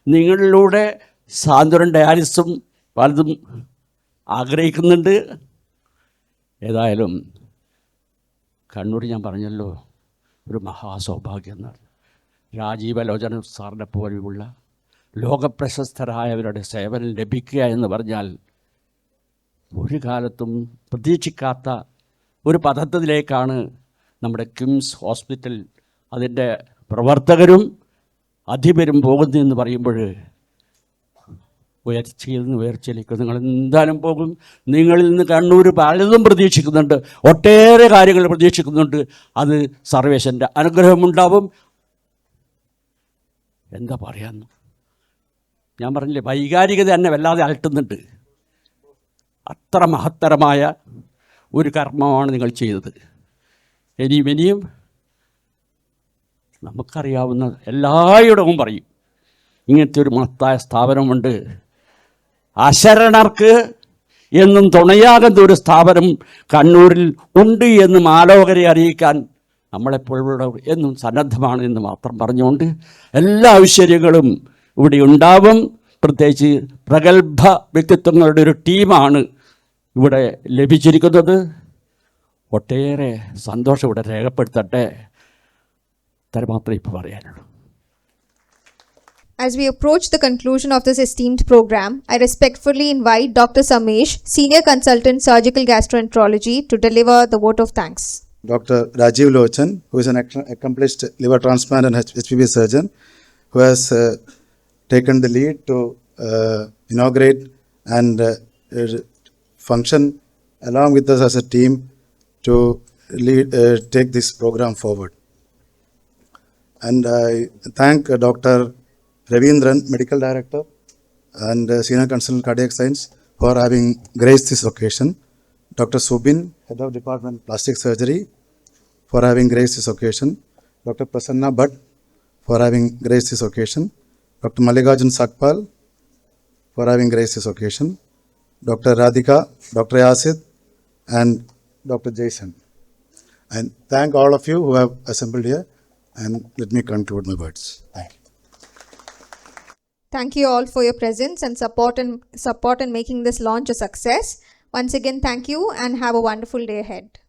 നിങ്ങളിലൂടെ സാന്ത്വനം ഡയാലിസും പലതും ആഗ്രഹിക്കുന്നുണ്ട്. ഏതായാലും കണ്ണൂർ ഞാൻ പറഞ്ഞല്ലോ ഒരു മഹാസൗഭാഗ്യം എന്നാണ്. രാജീവ ലോചന സാറിനെ പോലെയുള്ള ലോകപ്രശസ്തരായവരുടെ സേവനം ലഭിക്കുക എന്ന് പറഞ്ഞാൽ ഒരു കാലത്തും പ്രതീക്ഷിക്കാത്ത ഒരു പദ്ധതിയിലേക്കാണ് നമ്മുടെ കിംസ് ഹോസ്പിറ്റൽ അതിൻ്റെ പ്രവർത്തകരും അധിപരും പോകുന്നതെന്ന് പറയുമ്പോൾ ഉയർച്ചയിൽ നിന്ന് ഉയർച്ചയിലേക്ക് നിങ്ങൾ എന്തായാലും പോകും. നിങ്ങളിൽ നിന്ന് കണ്ണൂർ പലതും പ്രതീക്ഷിക്കുന്നുണ്ട്, ഒട്ടേറെ കാര്യങ്ങൾ പ്രതീക്ഷിക്കുന്നുണ്ട്. അത് സർവേശ്വരൻ്റെ അനുഗ്രഹമുണ്ടാവും. എന്താ പറയാന്ന് ഞാൻ പറഞ്ഞില്ലേ, വൈകാരികത എന്നെ വല്ലാതെ അലട്ടുന്നുണ്ട്. അത്ര മഹത്തരമായ ഒരു കർമ്മമാണ് നിങ്ങൾ ചെയ്തത്. ഇനിയും നമുക്കറിയാവുന്ന എല്ലായിടവും പറയും, ഇങ്ങനത്തെ ഒരു മഹത്തായ സ്ഥാപനമുണ്ട്. അശരണർക്ക് എന്നും തുണയാകുന്ന ഒരു സ്ഥാപനം കണ്ണൂരിൽ ഉണ്ട് എന്ന് മാലോകരെ അറിയിക്കാൻ നമ്മളെപ്പോഴും എന്നും സന്നദ്ധമാണ് എന്ന് മാത്രം പറഞ്ഞുകൊണ്ട് എല്ലാ ഐശ്വര്യങ്ങളും ഇവിടെ ഉണ്ടാവും. പ്രത്യേകിച്ച് പ്രഗത്ഭ വ്യക്തിത്വങ്ങളുടെ ഒരു ടീമാണ് ഇവിടെ ലഭിച്ചിരിക്കുന്നത്. ഒട്ടേറെ സന്തോഷം ഇവിടെ രേഖപ്പെടുത്തട്ടെ. ഇത്ര മാത്രമേ ഇപ്പോൾ പറയാനുള്ളൂ. As we approach the conclusion of this esteemed program, I respectfully invite Dr. Samesh, Senior Consultant Surgical Gastroenterology, to deliver the vote of thanks. Dr. Rajiv Lochan, who is an accomplished liver transplant and HPB surgeon, who has taken the lead to inaugurate and function along with us as a team to take this program forward. And I thank Dr. Ravindran, Medical Director and Senior Consultant Cardiac Science, for having graced this occasion. Dr. Subin, Head of Department Plastic Surgery, for having graced this occasion. Dr. Prasanna Bhatt, for having graced this occasion. Dr. Mallikarjun Sakpal, for having graced this occasion. Dr. Radhika, Dr. Yasid, and Dr. Jason. And thank all of you who have assembled here, and let me conclude my words. Thank you. Thank you all for your presence and support in making this launch a success. Once again, thank you and have a wonderful day ahead.